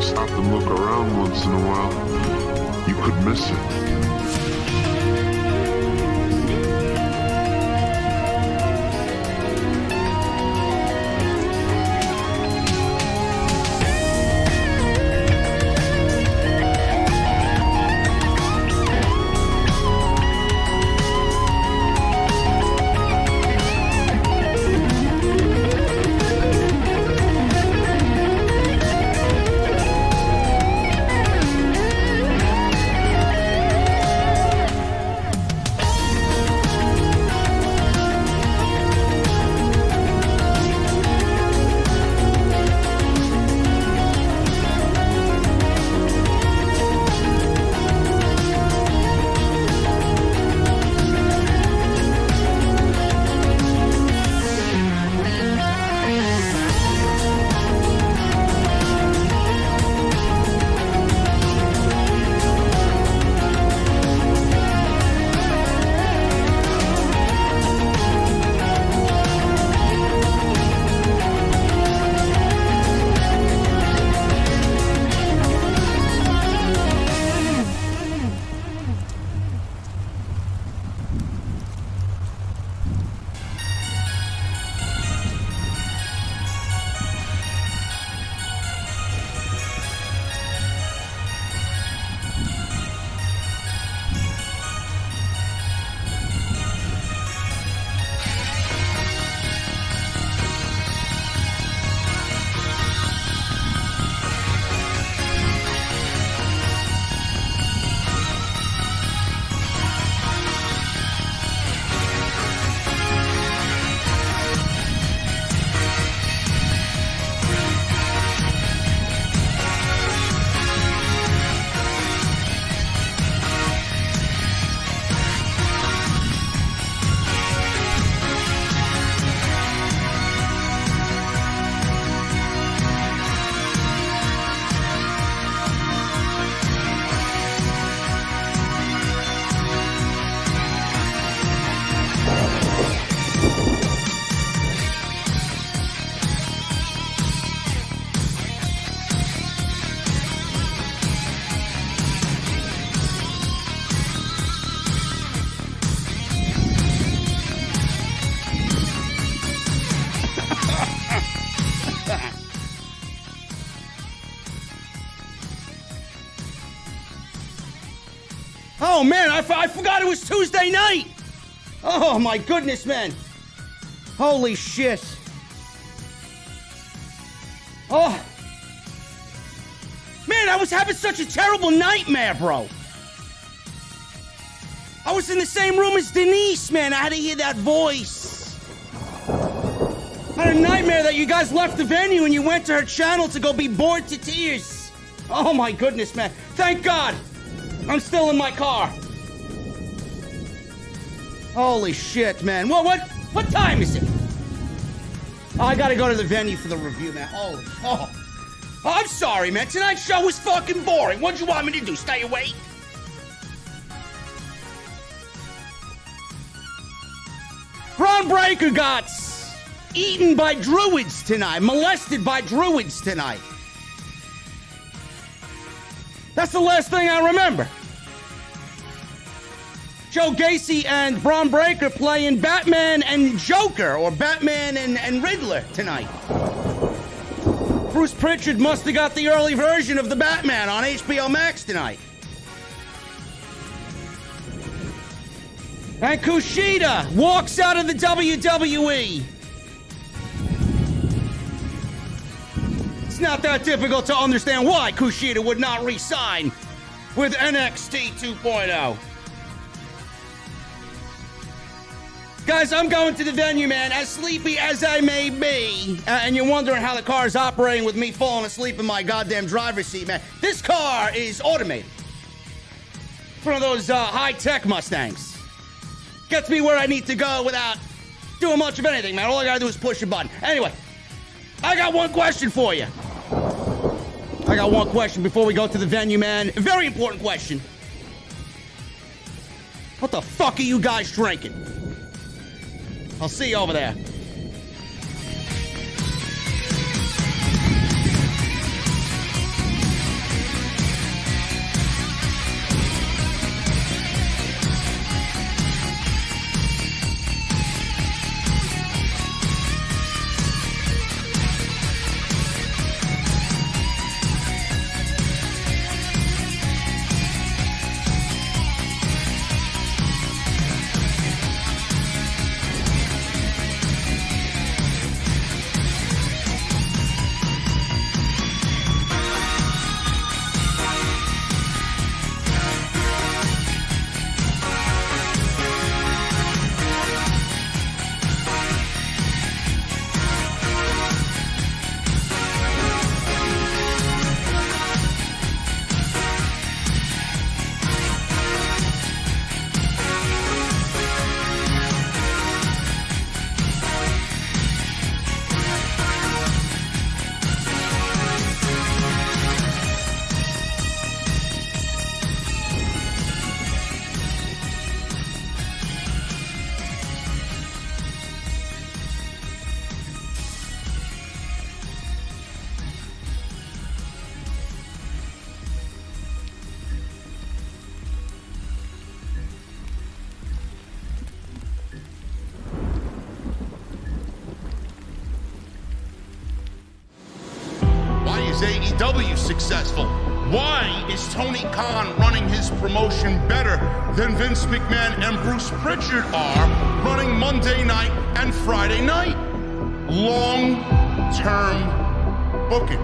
stop and look around once in a while, you could miss it. Oh, man, I forgot it was Tuesday night. Oh, my goodness, man. Holy shit. Oh. Man, I was having such a terrible nightmare, bro. I was in the same room as Denise, man. I had to hear that voice. I had a nightmare that you guys left the venue and you went to her channel to go be bored to tears. Oh, my goodness, man. Thank God. I'm still in my car. Holy shit, man. What time is it? Oh, I gotta go to the venue for the review, man. Oh, I'm sorry, man. Tonight's show was fucking boring. What'd you want me to do? Stay awake? Braun Breaker got eaten by druids tonight. Molested by druids tonight. That's the last thing I remember. Joe Gacy and Braun Breaker playing Batman and Joker, or Batman and Riddler tonight. Bruce Pritchard must have got the early version of the Batman on HBO Max tonight. And Kushida walks out of the WWE. It's not that difficult to understand why Kushida would not re-sign with NXT 2.0. Guys, I'm going to the venue, man, as sleepy as I may be. And you're wondering how the car is operating with me falling asleep in my goddamn driver's seat, man. This car is automated. It's one of those high-tech Mustangs. Gets me where I need to go without doing much of anything, man. All I gotta do is push a button. Anyway, I got one question for you. I got one question before we go to the venue, man. A very important question. What the fuck are you guys drinking? I'll see you over there. AEW successful? Why is Tony Khan running his promotion better than Vince McMahon and Bruce Pritchard are running Monday night and Friday night? Long-term booking.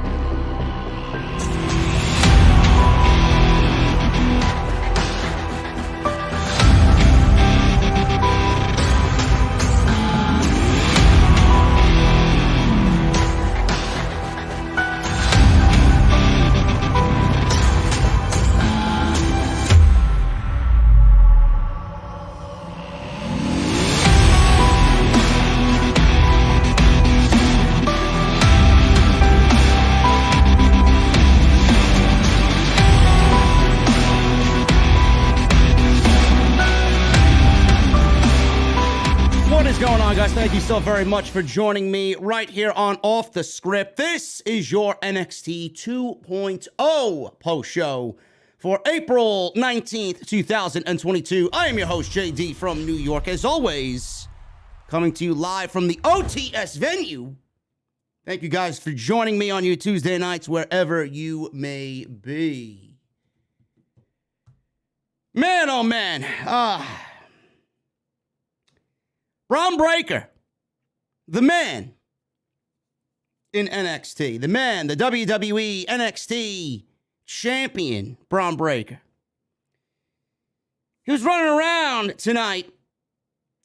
Guys, thank you so very much for joining me right here on Off the Script. This is your NXT 2.0 post show for April 19th, 2022. I am your host, JD from New York, as always, coming to you live from the OTS venue. Thank you guys for joining me on your Tuesday nights, wherever you may be. Man, oh man, Bron Breakker, the man in NXT, the man, the WWE NXT champion, Bron Breakker. He was running around tonight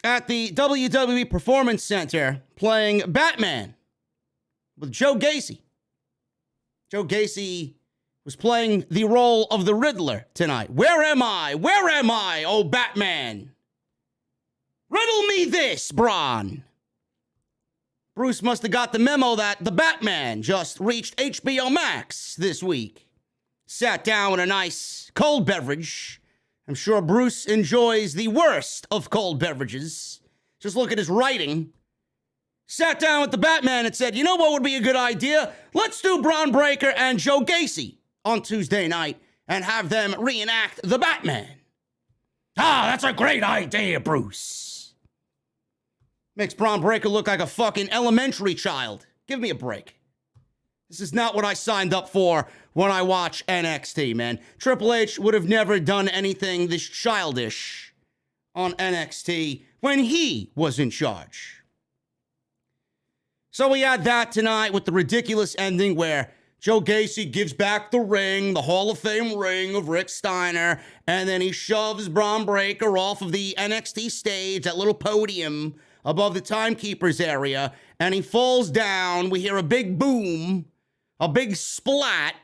at the WWE Performance Center playing Batman with Joe Jacey. Joe Jacey was playing the role of the Riddler tonight. Where am I? Where am I, oh Batman? Riddle me this, Bron. Bruce must have got the memo that the Batman just reached HBO Max this week. Sat down with a nice cold beverage. I'm sure Bruce enjoys the worst of cold beverages. Just look at his writing. Sat down with the Batman and said, you know what would be a good idea? Let's do Bron Breakker and Joe Jacey on Tuesday night and have them reenact the Batman. Ah, that's a great idea, Bruce. Makes Bron Breakker look like a fucking elementary child. Give me a break. This is not what I signed up for when I watch NXT, man. Triple H would have never done anything this childish on NXT when he was in charge. So we had that tonight with the ridiculous ending where Joe Jacey gives back the ring, the Hall of Fame ring of Rick Steiner, and then he shoves Bron Breakker off of the NXT stage, that little podium above the timekeeper's area, and he falls down. We hear a big boom, a big splat,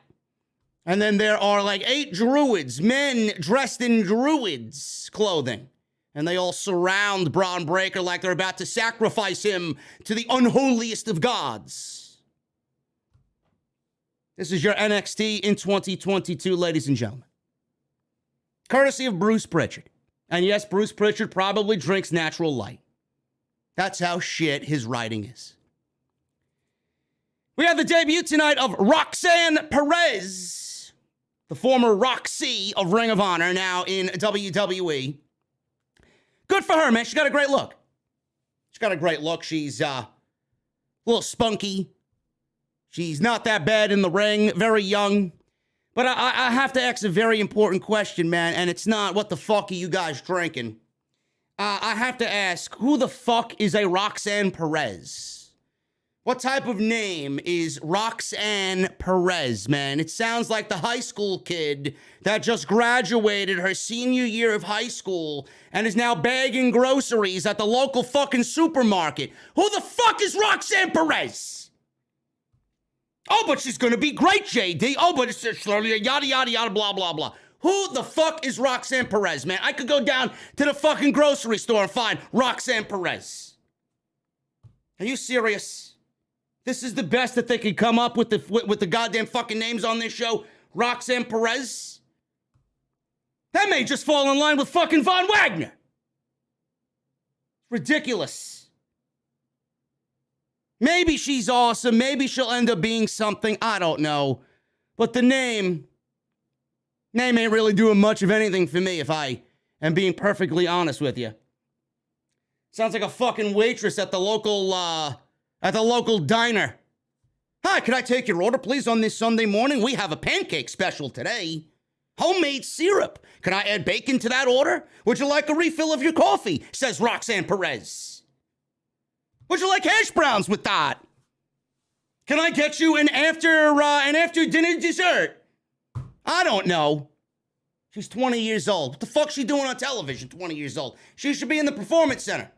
and then there are like 8 druids, men dressed in druids clothing, and they all surround Bron Breakker like they're about to sacrifice him to the unholiest of gods. This is your NXT in 2022, ladies and gentlemen. Courtesy of Bruce Pritchard. And yes, Bruce Pritchard probably drinks natural light. That's how shit his writing is. We have the debut tonight of Roxanne Perez, the former Roxy of Ring of Honor, now in WWE. Good for her, man. She's got a great look. She's a little spunky. She's not that bad in the ring, very young. But I have to ask a very important question, man, and it's not, what the fuck are you guys drinking? I have to ask, who the fuck is a Roxanne Perez? What type of name is Roxanne Perez, man? It sounds like the high school kid that just graduated her senior year of high school and is now bagging groceries at the local fucking supermarket. Who the fuck is Roxanne Perez? Oh, but she's gonna be great, JD. Oh, but it's yada, yada, yada, blah, blah, blah. Who the fuck is Roxanne Perez, man? I could go down to the fucking grocery store and find Roxanne Perez. Are you serious? This is the best that they could come up with the goddamn fucking names on this show? Roxanne Perez? That may just fall in line with fucking Von Wagner. Ridiculous. Maybe she's awesome. Maybe she'll end up being something. I don't know. But the name ain't really doing much of anything for me, if I am being perfectly honest with you. Sounds like a fucking waitress at the local diner. Hi, could I take your order, please, on this Sunday morning? We have a pancake special today. Homemade syrup. Can I add bacon to that order? Would you like a refill of your coffee? Says Roxanne Perez. Would you like hash browns with that? Can I get you an after dinner dessert? I don't know. She's 20 years old. What the fuck's she doing on television, 20 years old? She should be in the Performance Center.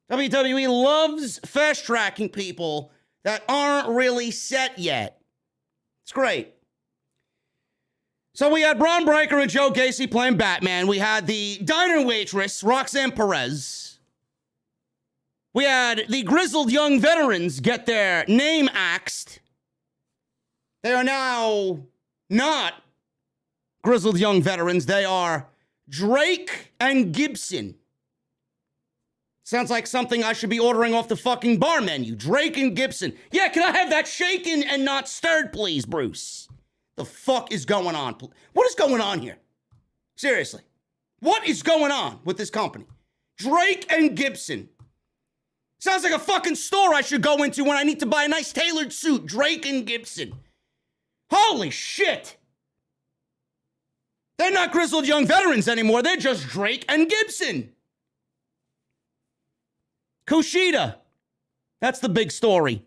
WWE loves fast-tracking people that aren't really set yet. It's great. So we had Braun Breaker and Joe Jacey playing Batman. We had the diner waitress, Roxanne Perez. We had the grizzled young veterans get their name axed. They are now not grizzled young veterans. They are Drake and Gibson. Sounds like something I should be ordering off the fucking bar menu. Drake and Gibson. Yeah, can I have that shaken and not stirred, please, Bruce? The fuck is going on? What is going on here? Seriously. What is going on with this company? Drake and Gibson. Sounds like a fucking store I should go into when I need to buy a nice tailored suit. Drake and Gibson. Holy shit. They're not grizzled young veterans anymore. They're just Drake and Gibson. Kushida. That's the big story.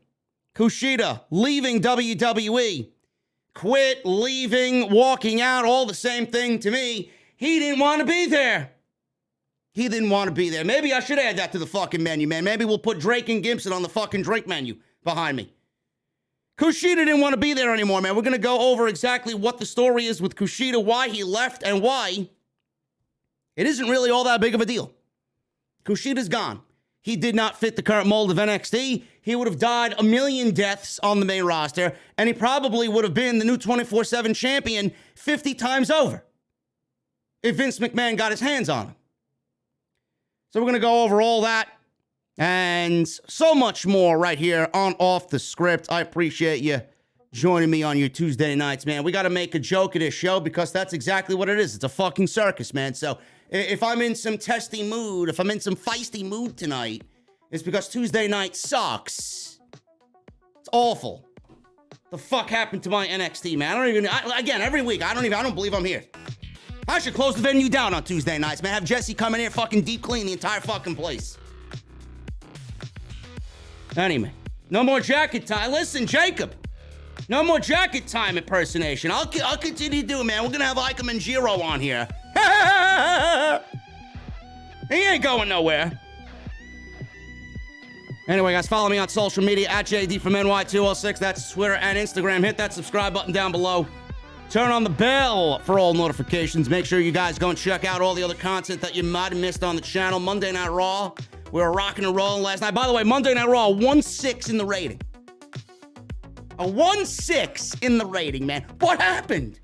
Kushida leaving WWE. Quit, leaving, walking out, all the same thing to me. He didn't want to be there. He didn't want to be there. Maybe I should add that to the fucking menu, man. Maybe we'll put Drake and Gibson on the fucking Drake menu behind me. Kushida didn't want to be there anymore, man. We're going to go over exactly what the story is with Kushida, why he left, and why it isn't really all that big of a deal. Kushida's gone. He did not fit the current mold of NXT. He would have died a million deaths on the main roster, and he probably would have been the new 24/7 champion 50 times over if Vince McMahon got his hands on him. So we're going to go over all that and so much more right here on Off the Script. I appreciate you joining me on your Tuesday nights, man. We got to make a joke of this show because that's exactly what it is. It's a fucking circus, man. So if I'm in some testy mood, if I'm in some feisty mood tonight, it's because Tuesday night sucks. It's awful. The fuck happened to my NXT, man? Again, every week, I don't believe I'm here. I should close the venue down on Tuesday nights, man. Have Jesse come in here, fucking deep clean the entire fucking place. Anyway, no more jacket time. Listen, Jacob, no more jacket time impersonation. I'll continue to do it, man. We're gonna have Icom and Giro on here. He ain't going nowhere. Anyway, guys, follow me on social media at JDfromNY206. That's Twitter and Instagram. Hit that subscribe button down below. Turn on the bell for all notifications. Make sure you guys go and check out all the other content that you might have missed on the channel. Monday Night Raw. We were rocking and rolling last night. By the way, Monday Night Raw, 1-6 in the rating. A 1-6 in the rating, man. What happened?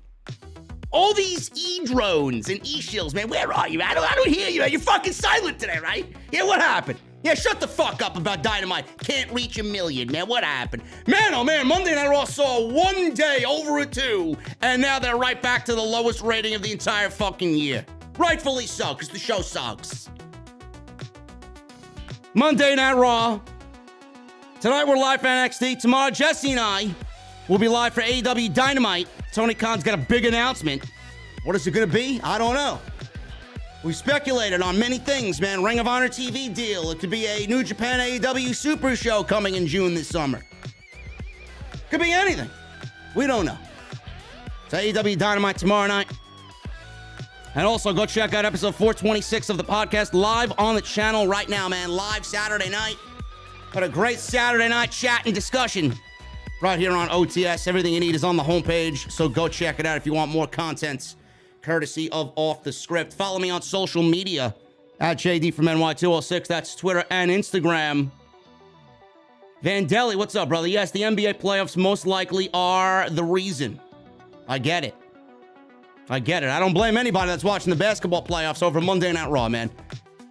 All these E-drones and E-shills, man. Where are you? I don't hear you, man. You're fucking silent today, right? Yeah, what happened? Yeah, shut the fuck up about Dynamite. Can't reach 1 million, man. What happened? Man, oh man, Monday Night Raw saw one day over a 2, and now they're right back to the lowest rating of the entire fucking year. Rightfully so, because the show sucks. Monday Night Raw. Tonight we're live for NXT. Tomorrow, Jesse and I will be live for AEW Dynamite. Tony Khan's got a big announcement. What is it going to be? I don't know. We speculated on many things, man. Ring of Honor TV deal. It could be a New Japan AEW Super Show coming in June this summer. Could be anything. We don't know. It's AEW Dynamite tomorrow night. And also go check out episode 426 of the podcast live on the channel right now, man. Live Saturday night. Had a great Saturday night chat and discussion right here on OTS. Everything you need is on the homepage, so go check it out if you want more content courtesy of Off the Script. Follow me on social media at JDfromNY206. That's Twitter and Instagram. Vandelli, what's up, brother? Yes, the NBA playoffs most likely are the reason. I get it. I don't blame anybody that's watching the basketball playoffs over Monday Night Raw, man.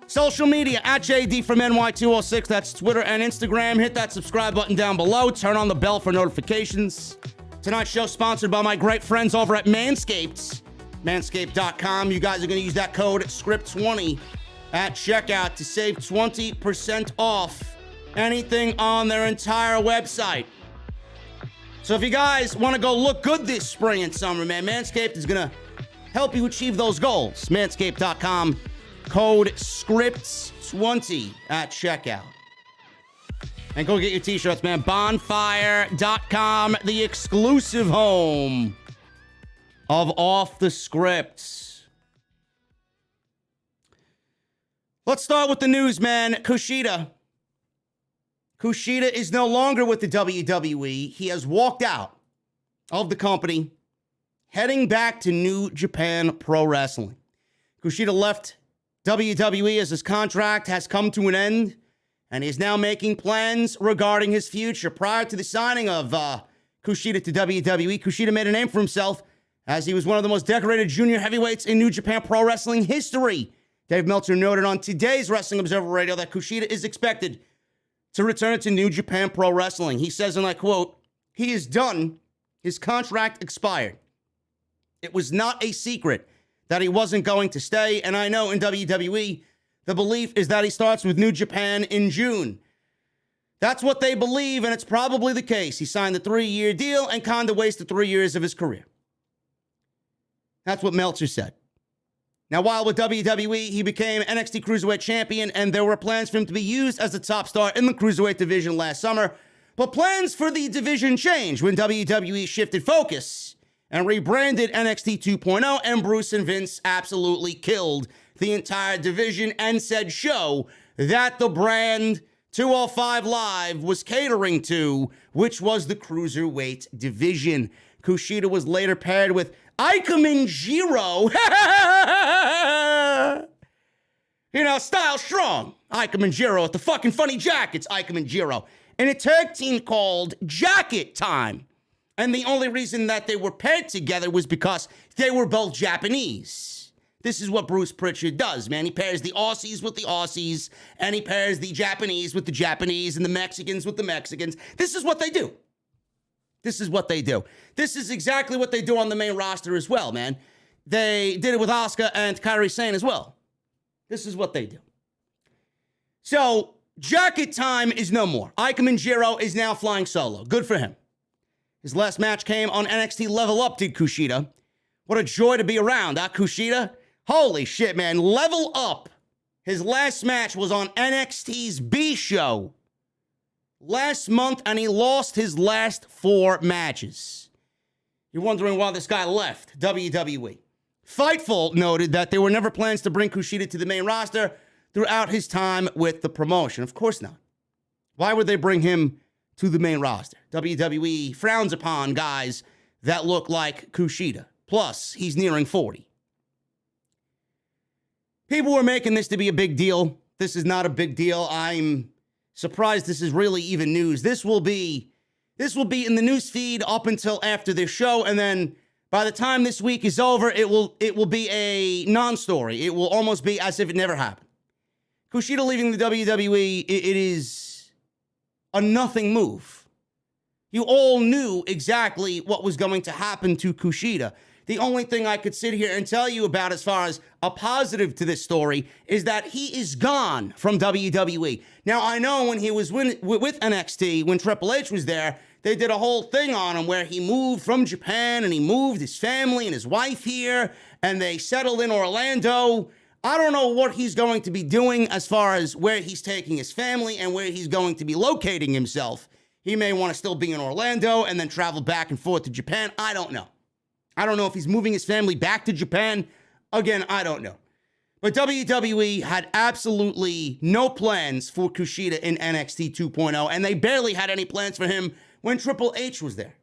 Social media at JDfromNY206. That's Twitter and Instagram. Hit that subscribe button down below. Turn on the bell for notifications. Tonight's show sponsored by my great friends over at Manscaped. Manscaped.com. You guys are going to use that code SCRIPT20 at checkout to save 20% off anything on their entire website. So if you guys want to go look good this spring and summer, man, Manscaped is going to help you achieve those goals. Manscaped.com, code SCRIPTS20 at checkout. And go get your t-shirts, man. Bonfire.com, the exclusive home of Off the Scripts. Let's start with the news, man. Kushida is no longer with the WWE. He has walked out of the company, heading back to New Japan Pro Wrestling. Kushida left WWE as his contract has come to an end, and he is now making plans regarding his future. Prior to the signing of Kushida to WWE, Kushida made a name for himself as he was one of the most decorated junior heavyweights in New Japan Pro Wrestling history. Dave Meltzer noted on today's Wrestling Observer Radio that Kushida is expected to return to New Japan Pro Wrestling. He says, and I quote, "He is done. His contract expired. It was not a secret that he wasn't going to stay, and I know in WWE, the belief is that he starts with New Japan in June. That's what they believe, and it's probably the case. He signed a 3-year deal and kind of wasted 3 years of his career." That's what Meltzer said. Now, while with WWE, he became NXT Cruiserweight Champion, and there were plans for him to be used as the top star in the Cruiserweight division last summer. But plans for the division changed when WWE shifted focus and rebranded NXT 2.0, and Bruce and Vince absolutely killed the entire division and said show that the brand 205 Live was catering to, which was the Cruiserweight division. Kushida was later paired with Ikemen Jiro. You know, style strong. Ikemen Jiro with the fucking funny jackets. Ikemen Jiro. In a tag team called Jacket Time. And the only reason that they were paired together was because they were both Japanese. This is what Bruce Pritchard does, man. He pairs the Aussies with the Aussies, and he pairs the Japanese with the Japanese, and the Mexicans with the Mexicans. This is what they do. This is what they do. This is exactly what they do on the main roster as well, man. They did it with Asuka and Kairi Sane as well. This is what they do. So, Jacket Time is no more. Ikemen Jiro is now flying solo. Good for him. His last match came on NXT Level Up, did Kushida. What a joy to be around, huh, Kushida? Holy shit, man. Level Up. His last match was on NXT's B Show last month, and he lost his last 4 matches. You're wondering why this guy left WWE. Fightful noted that there were never plans to bring Kushida to the main roster throughout his time with the promotion. Of course not. Why would they bring him to the main roster? WWE frowns upon guys that look like Kushida. Plus, he's nearing 40. People were making this to be a big deal. This is not a big deal. I'm surprised this is really even news. This will be in the news feed up until after this show, and then by the time this week is over, it will be a non-story. It will almost be as if it never happened. Kushida leaving the WWE, it is a nothing move. You all knew exactly what was going to happen to Kushida. The only thing I could sit here and tell you about as far as a positive to this story is that he is gone from WWE. Now, I know when he was with NXT, when Triple H was there, they did a whole thing on him where he moved from Japan and he moved his family and his wife here, and they settled in Orlando. I don't know what he's going to be doing as far as where he's taking his family and where he's going to be locating himself. He may want to still be in Orlando and then travel back and forth to Japan. I don't know. I don't know if he's moving his family back to Japan. Again, I don't know. But WWE had absolutely no plans for Kushida in NXT 2.0, and they barely had any plans for him when Triple H was there.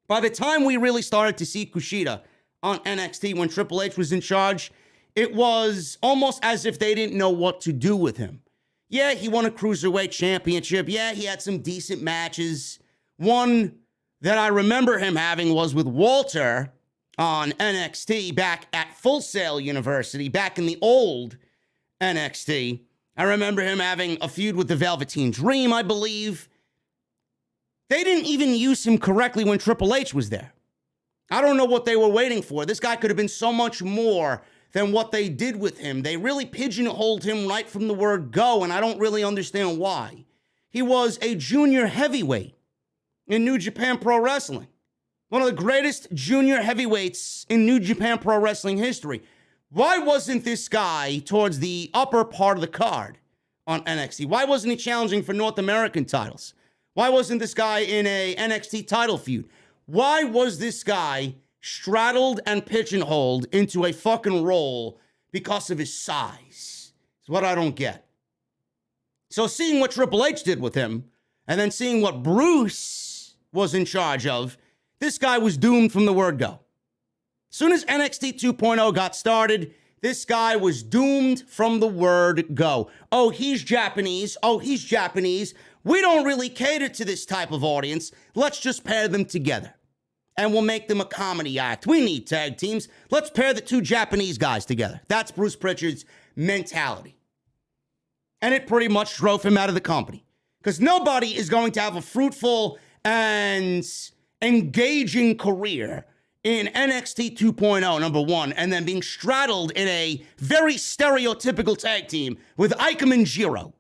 By the time we really started to see Kushida on NXT when Triple H was in charge, it was almost as if they didn't know what to do with him. Yeah, he won a Cruiserweight Championship. Yeah, he had some decent matches. One that I remember him having was with Walter on NXT back at Full Sail University, back in the old NXT. I remember him having a feud with the Velveteen Dream, I believe. They didn't even use him correctly when Triple H was there. I don't know what they were waiting for. This guy could have been so much more than what they did with him. They really pigeonholed him right from the word go, and I don't really understand why. He was a junior heavyweight in New Japan Pro Wrestling. One of the greatest junior heavyweights in New Japan Pro Wrestling history. Why wasn't this guy towards the upper part of the card on NXT? Why wasn't he challenging for North American titles? Why wasn't this guy in a NXT title feud? Why was this guy straddled and pigeonholed into a fucking role because of his size? It's what I don't get. So seeing what Triple H did with him, and then seeing what Bruce was in charge of, this guy was doomed from the word go. As soon as NXT 2.0 got started, this guy was doomed from the word go. Oh, he's Japanese. Oh, he's Japanese. We don't really cater to this type of audience. Let's just pair them together. And we'll make them a comedy act. We need tag teams. Let's pair the two Japanese guys together. That's Bruce Pritchard's mentality. And it pretty much drove him out of the company. Because nobody is going to have a fruitful and engaging career in NXT 2.0, number one, and then being straddled in a very stereotypical tag team with Ikemen and Jiro.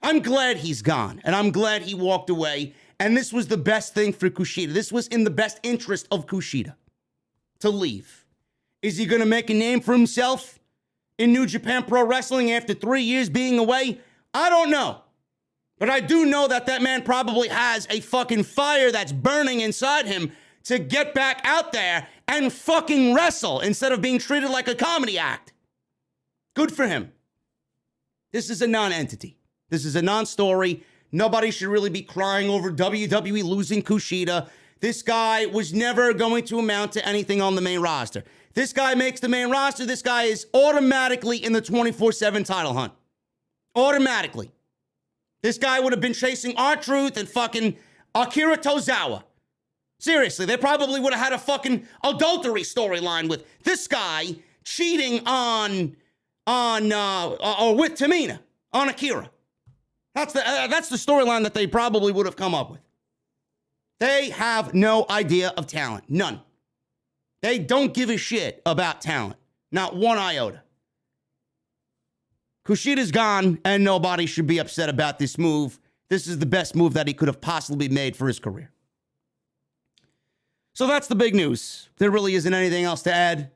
I'm glad he's gone, and I'm glad he walked away, and this was the best thing for Kushida. This was in the best interest of Kushida to leave. Is he going to make a name for himself in New Japan Pro Wrestling after 3 years being away? I don't know. But I do know that that man probably has a fucking fire that's burning inside him to get back out there and fucking wrestle instead of being treated like a comedy act. Good for him. This is a non-entity. This is a non-story. Nobody should really be crying over WWE losing Kushida. This guy was never going to amount to anything on the main roster. This guy makes the main roster. This guy is automatically in the 24/7 title hunt. Automatically. This guy would have been chasing R-Truth and fucking Akira Tozawa. Seriously, they probably would have had a fucking adultery storyline with this guy cheating or with Tamina on Akira. That's the storyline that they probably would have come up with. They have no idea of talent. None. They don't give a shit about talent. Not one iota. Kushida's gone, and nobody should be upset about this move. This is the best move that he could have possibly made for his career. So that's the big news. There really isn't anything else to add.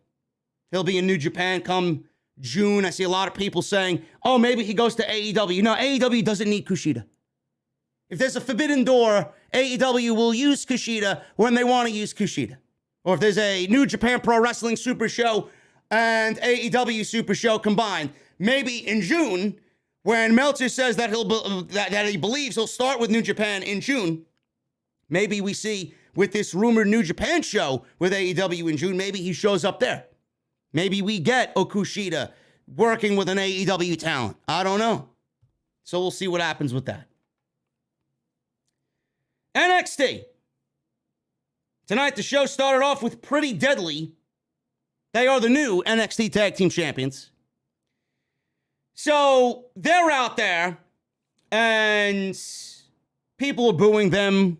He'll be in New Japan come June. I see a lot of people saying, oh, maybe he goes to AEW. No, AEW doesn't need Kushida. If there's a forbidden door, AEW will use Kushida when they want to use Kushida. Or if there's a New Japan Pro Wrestling Super Show and AEW Super Show combined, maybe in June, when Meltzer says that that he believes he'll start with New Japan in June, maybe we see with this rumored New Japan show with AEW in June, maybe he shows up there. Maybe we get Okushida working with an AEW talent. I don't know. So we'll see what happens with that. NXT. Tonight, the show started off with Pretty Deadly. They are the new NXT Tag Team Champions. So they're out there, and people are booing them.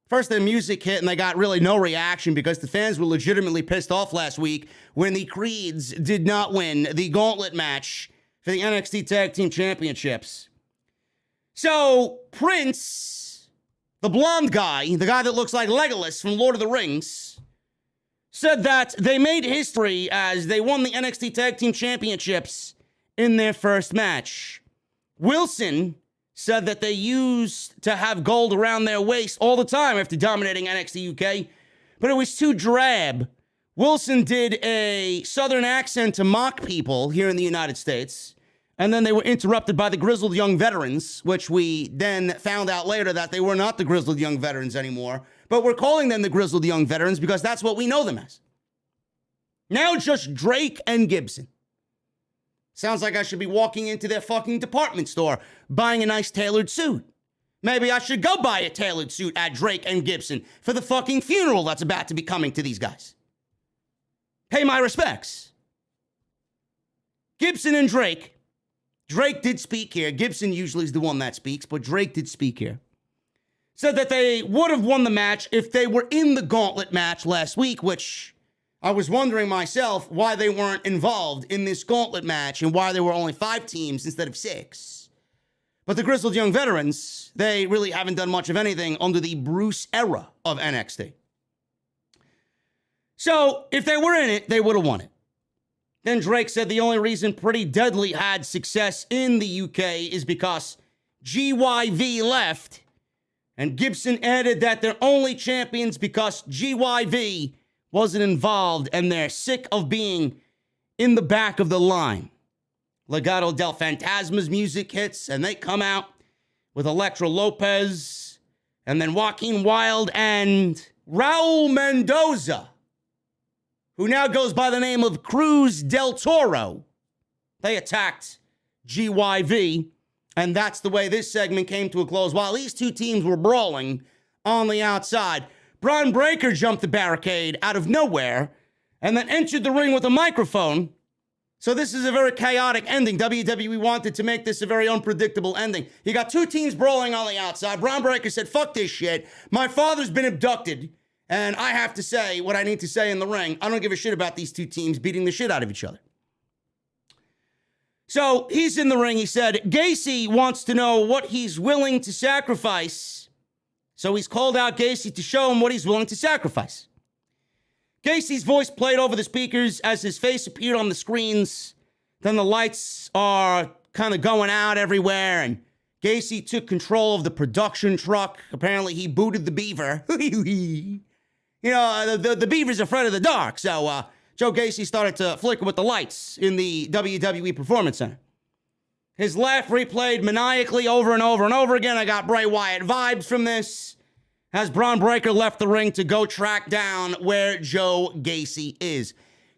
First, their music hit, and they got really no reaction because the fans were legitimately pissed off last week when the Creeds did not win the gauntlet match for the NXT Tag Team Championships. So Prince, the blonde guy, the guy that looks like Legolas from Lord of the Rings, said that they made history as they won the NXT Tag Team Championships in their first match. Wilson said that they used to have gold around their waist all the time after dominating NXT UK, but it was too drab. Wilson did a southern accent to mock people here in the United States, and then they were interrupted by the grizzled young veterans, which we then found out later that they were not the grizzled young veterans anymore, but we're calling them the grizzled young veterans because that's what we know them as. Now just Drake and Gibson. Sounds like I should be walking into their fucking department store, buying a nice tailored suit. Maybe I should go buy a tailored suit at Drake and Gibson for the fucking funeral that's about to be coming to these guys. Pay my respects. Gibson and Drake. Drake did speak here. Gibson usually is the one that speaks, but Drake did speak here. Said that they would have won the match if they were in the gauntlet match last week, which I was wondering myself why they weren't involved in this gauntlet match and why there were only 5 teams instead of 6. But the grizzled young veterans, they really haven't done much of anything under the Bruce era of NXT. So if they were in it, they would have won it. Then Drake said the only reason Pretty Deadly had success in the UK is because GYV left. And Gibson added that they're only champions because GYV wasn't involved and they're sick of being in the back of the line. Legado del Fantasma's music hits and they come out with Elektra Lopez and then Joaquin Wilde and Raul Mendoza, who now goes by the name of Cruz del Toro. They attacked GYV. And that's the way this segment came to a close. While these two teams were brawling on the outside, Bron Breakker jumped the barricade out of nowhere and then entered the ring with a microphone. So this is a very chaotic ending. WWE wanted to make this a very unpredictable ending. You got two teams brawling on the outside. Bron Breakker said, fuck this shit. My father's been abducted, and I have to say what I need to say in the ring. I don't give a shit about these two teams beating the shit out of each other. So he's in the ring. He said, Jacey wants to know what he's willing to sacrifice. So he's called out Jacey to show him what he's willing to sacrifice. Jacey's voice played over the speakers as his face appeared on the screens. Then the lights are kind of going out everywhere. And Jacey took control of the production truck. Apparently he booted the beaver. You know, the beaver's afraid of the dark. So, Joe Jacey started to flicker with the lights in the WWE Performance Center. His laugh replayed maniacally over and over and over again. I got Bray Wyatt vibes from this. As Bron Breakker left the ring to go track down where Joe Jacey is.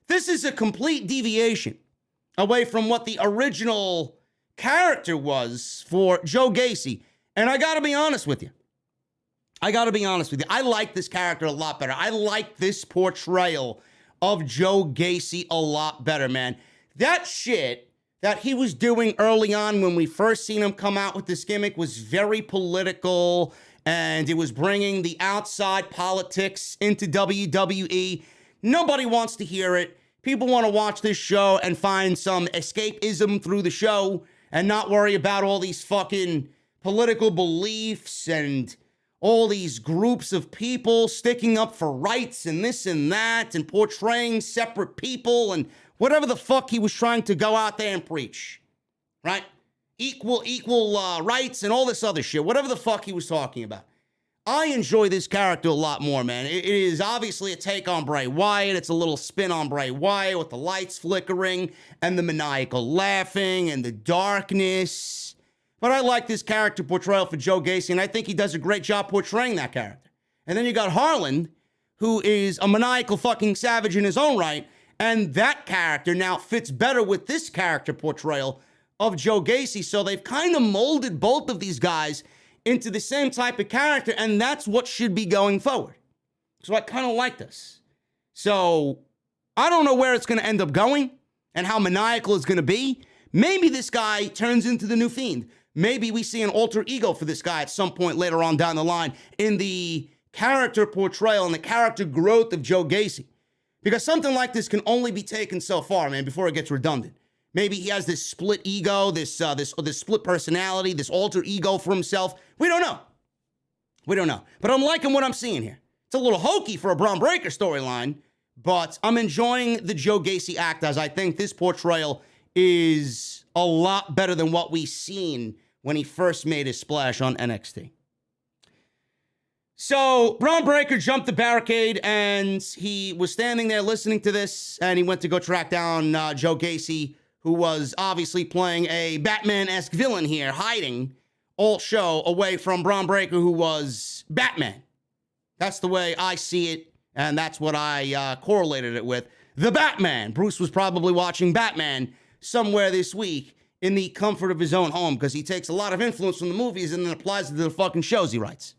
This is a complete deviation away from what the original character was for Joe Jacey. And I gotta be honest with you. I like this character a lot better. I like this portrayal of Joe Jacey a lot better, man. That shit that he was doing early on when we first seen him come out with this gimmick was very political, and it was bringing the outside politics into WWE. Nobody wants to hear it. People want to watch this show and find some escapism through the show and not worry about all these fucking political beliefs and all these groups of people sticking up for rights and this and that and portraying separate people and whatever the fuck he was trying to go out there and preach, right? Equal rights and all this other shit, whatever the fuck he was talking about. I enjoy this character a lot more, man. It is obviously a take on Bray Wyatt. It's a little spin on Bray Wyatt with the lights flickering and the maniacal laughing and the darkness. But I like this character portrayal for Joe Jacey, and I think he does a great job portraying that character. And then you got Harland, who is a maniacal fucking savage in his own right, and that character now fits better with this character portrayal of Joe Jacey. So they've kind of molded both of these guys into the same type of character, and that's what should be going forward. So I kind of like this. So I don't know where it's going to end up going and how maniacal it's going to be. Maybe this guy turns into the new Fiend. Maybe we see an alter ego for this guy at some point later on down the line in the character portrayal and the character growth of Joe Jacey. Because something like this can only be taken so far, man, before it gets redundant. Maybe he has this split ego, this split personality, this alter ego for himself. We don't know. But I'm liking what I'm seeing here. It's a little hokey for a Bron Breakker storyline, but I'm enjoying the Joe Jacey act, as I think this portrayal is a lot better than what we've seen when he first made his splash on NXT. So Bron Breakker jumped the barricade, and he was standing there listening to this, and he went to go track down Joe Jacey, who was obviously playing a Batman-esque villain here, hiding all show away from Bron Breakker, who was Batman. That's the way I see it, and that's what I correlated it with. The Batman. Bruce was probably watching Batman somewhere this week in the comfort of his own home, because he takes a lot of influence from the movies and then applies it to the fucking shows he writes.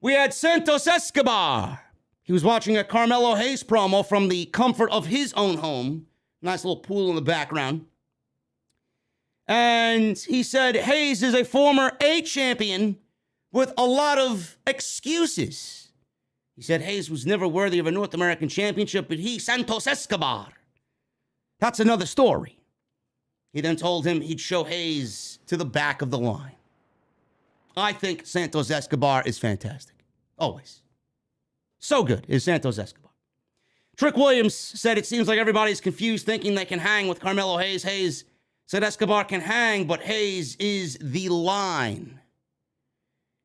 We had Santos Escobar. He was watching a Carmelo Hayes promo from the comfort of his own home. Nice little pool in the background. And he said Hayes is a former A champion with a lot of excuses. He said Hayes was never worthy of a North American championship, but he, Santos Escobar, that's another story. He then told him he'd show Hayes to the back of the line. I think Santos Escobar is fantastic. Always. So good is Santos Escobar. Trick Williams said it seems like everybody's confused thinking they can hang with Carmelo Hayes. Hayes said Escobar can hang, but Hayes is the line.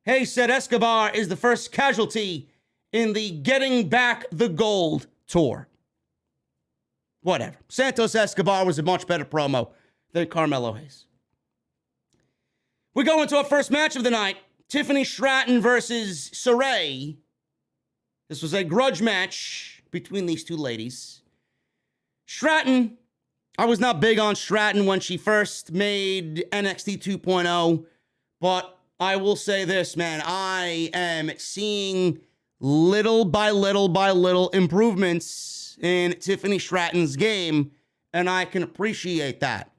Hayes said Escobar is the first casualty in the Getting Back the Gold tour. Whatever. Santos Escobar was a much better promo than Carmelo Hayes. We go into our first match of the night. Tiffany Stratton versus Sarray. This was a grudge match between these two ladies. Stratton, I was not big on Stratton when she first made NXT 2.0, but I will say this, man. I am seeing little by little improvements in Tiffany Stratton's game, and I can appreciate that.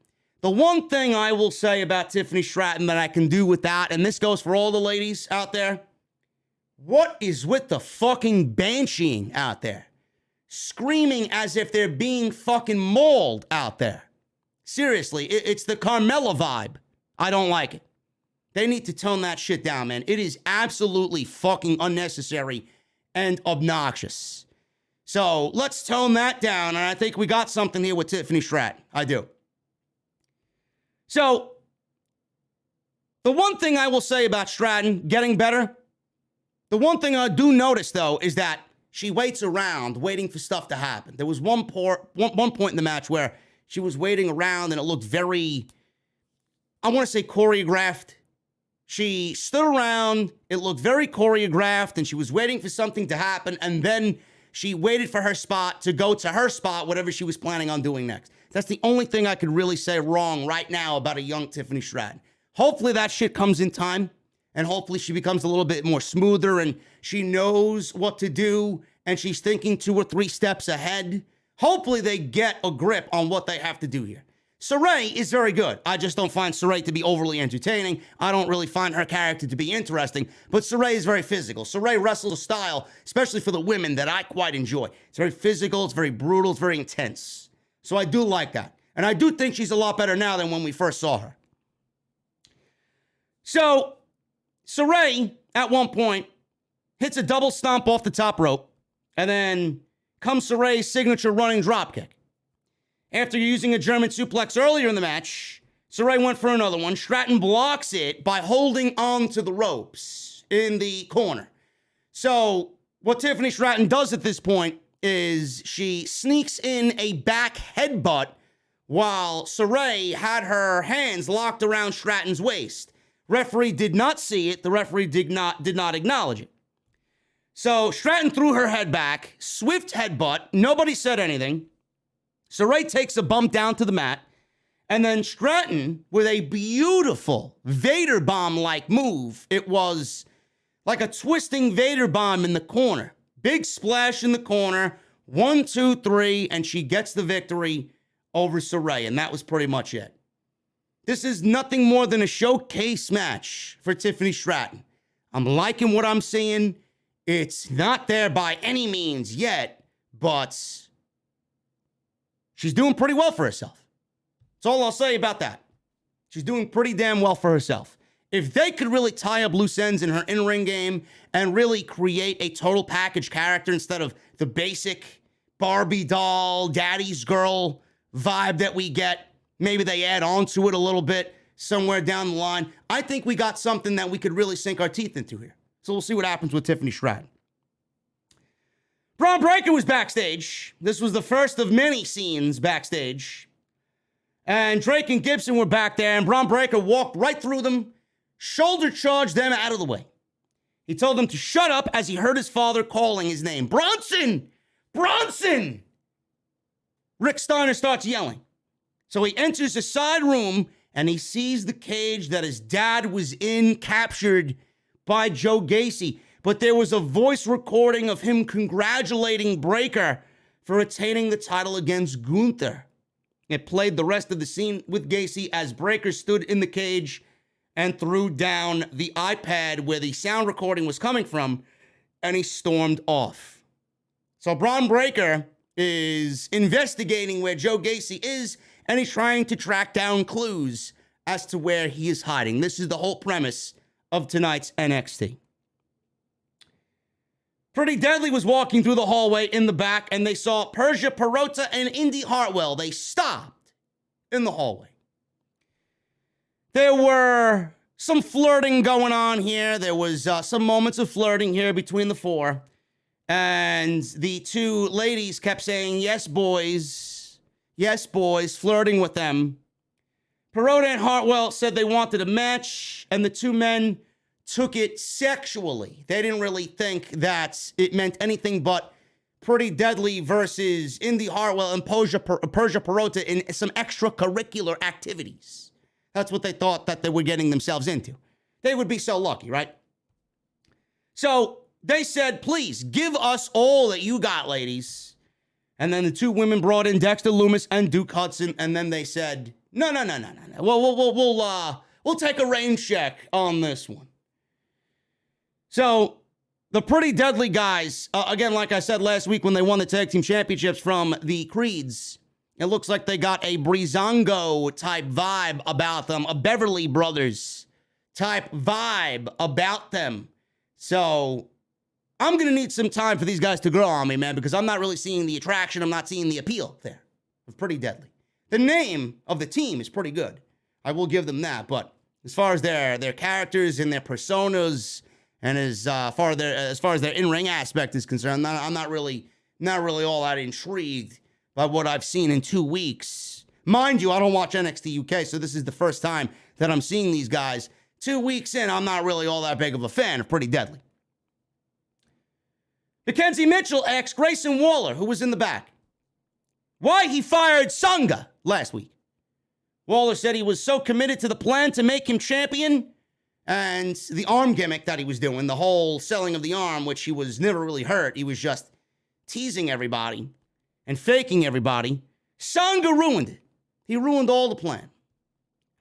The one thing I will say about Tiffany Stratton that I can do with that, and this goes for all the ladies out there, what is with the fucking bansheeing out there? Screaming as if they're being fucking mauled out there. Seriously, it's the Carmelo vibe. I don't like it. They need to tone that shit down, man. It is absolutely fucking unnecessary and obnoxious. So let's tone that down, and I think we got something here with Tiffany Stratton. I do. So, the one thing I will say about Stratton getting better, the one thing I do notice, though, is that she waits around waiting for stuff to happen. There was one point in the match where she was waiting around and it looked very, I want to say choreographed. She stood around, it looked very choreographed, and she was waiting for something to happen, and then she waited for her spot to go to her spot, whatever she was planning on doing next. That's the only thing I could really say wrong right now about a young Tiffany Stratton. Hopefully that shit comes in time, and hopefully she becomes a little bit more smoother, and she knows what to do, and she's thinking 2 or 3 steps ahead. Hopefully they get a grip on what they have to do here. Sarray is very good. I just don't find Sarray to be overly entertaining. I don't really find her character to be interesting, but Sarray is very physical. Sarray wrestles a style, especially for the women, that I quite enjoy. It's very physical, it's very brutal, it's very intense. So I do like that. And I do think she's a lot better now than when we first saw her. So, Sarray, at one point, hits a double stomp off the top rope, and then comes Sarray's signature running dropkick. After using a German suplex earlier in the match, Sarray went for another one. Stratton blocks it by holding on to the ropes in the corner. So, what Tiffany Stratton does at this point is she sneaks in a back headbutt while Sarray had her hands locked around Stratton's waist. Referee did not see it. The referee did not acknowledge it. So Stratton threw her head back, swift headbutt. Nobody said anything. Sarray takes a bump down to the mat, and then Stratton, with a beautiful Vader bomb-like move, it was like a twisting Vader bomb in the corner. Big splash in the corner, 1, 2, 3, and she gets the victory over Sarray, and that was pretty much it. This is nothing more than a showcase match for Tiffany Stratton. I'm liking what I'm seeing. It's not there by any means yet, but she's doing pretty well for herself. That's all I'll say about that. She's doing pretty damn well for herself. If they could really tie up loose ends in her in-ring game and really create a total package character instead of the basic Barbie doll, daddy's girl vibe that we get, maybe they add on to it a little bit somewhere down the line. I think we got something that we could really sink our teeth into here. So we'll see what happens with Tiffany Stratton. Braun Breaker was backstage. This was the first of many scenes backstage. And Drake and Gibson were back there, and Braun Breaker walked right through them, shoulder charged them out of the way. He told them to shut up as he heard his father calling his name. Bronson! Bronson! Rick Steiner starts yelling. So he enters a side room and he sees the cage that his dad was in captured by Joe Jacey. But there was a voice recording of him congratulating Breaker for attaining the title against Gunther. It played the rest of the scene with Jacey as Breaker stood in the cage and threw down the iPad where the sound recording was coming from, and he stormed off. So Braun Breaker is investigating where Joe Jacey is, and he's trying to track down clues as to where he is hiding. This is the whole premise of tonight's NXT. Pretty Deadly was walking through the hallway in the back, and they saw Persia Perota and Indy Hartwell. They stopped in the hallway. There were some flirting going on here. There was some moments of flirting here between the four. And the two ladies kept saying, yes, boys, flirting with them. Perota and Hartwell said they wanted a match, and the two men took it sexually. They didn't really think that it meant anything but Pretty Deadly versus Indy Hartwell and Persia Perota in some extracurricular activities. That's what they thought that they were getting themselves into. They would be so lucky, right? So they said, please, give us all that you got, ladies. And then the two women brought in Dexter, Lumis, and Duke Hudson, and then they said, no. We'll take a rain check on this one. So the Pretty Deadly guys, again, like I said last week when they won the tag team championships from the Creeds, it looks like they got a Breezango type vibe about them, a Beverly Brothers type vibe about them. So I'm going to need some time for these guys to grow on me, man, because I'm not really seeing the attraction. I'm not seeing the appeal there of Pretty Deadly. The name of the team is pretty good. I will give them that. But as far as their characters and their personas, and as far as their in-ring aspect is concerned, I'm not really all that intrigued by what I've seen in 2 weeks. Mind you, I don't watch NXT UK, so this is the first time that I'm seeing these guys. 2 weeks in, I'm not really all that big of a fan of Pretty Deadly. Mackenzie Mitchell asked Grayson Waller, who was in the back, why he fired Sanga last week. Waller said he was so committed to the plan to make him champion, and the arm gimmick that he was doing, the whole selling of the arm, which he was never really hurt. He was just teasing everybody and faking everybody. Sanga ruined it. He ruined all the plan.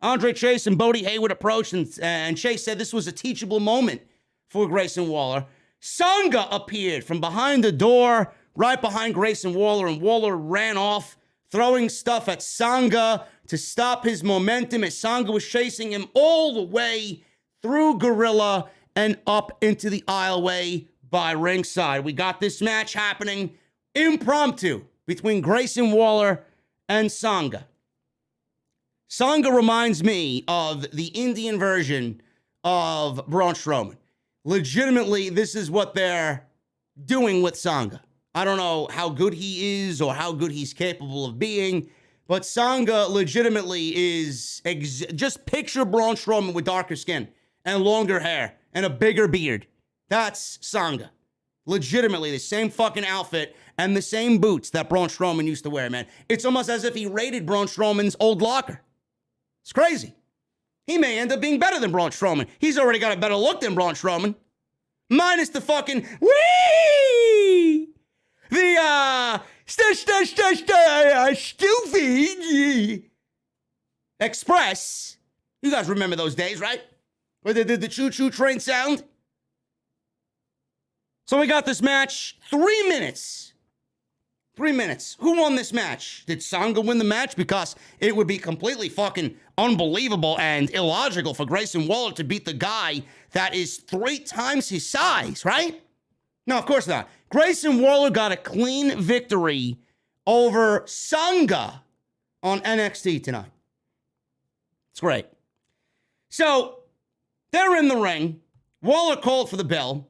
Andre Chase and Bodie Hayward approached, and Chase said this was a teachable moment for Grayson Waller. Sanga appeared from behind the door, right behind Grayson Waller, and Waller ran off, throwing stuff at Sanga to stop his momentum as Sanga was chasing him all the way through Gorilla and up into the aisleway by ringside. We got this match happening impromptu between Grayson Waller and Sanga. Sanga reminds me of the Indian version of Braun Strowman. Legitimately, this is what they're doing with Sanga. I don't know how good he is or how good he's capable of being, but Sanga legitimately is... just picture Braun Strowman with darker skin and longer hair and a bigger beard. That's Sanga. Legitimately, the same fucking outfit and the same boots that Braun Strowman used to wear, man. It's almost as if he raided Braun Strowman's old locker. It's crazy. He may end up being better than Braun Strowman. He's already got a better look than Braun Strowman. Minus the fucking wee! The, stupid Express. You guys remember those days, right? Where they did the choo-choo train sound? So we got this match. 3 minutes. 3 minutes. Who won this match? Did Sanga win the match? Because it would be completely fucking unbelievable and illogical for Grayson Waller to beat the guy that is 3 times his size, right? No, of course not. Grayson Waller got a clean victory over Sanga on NXT tonight. It's great. So, they're in the ring. Waller called for the bell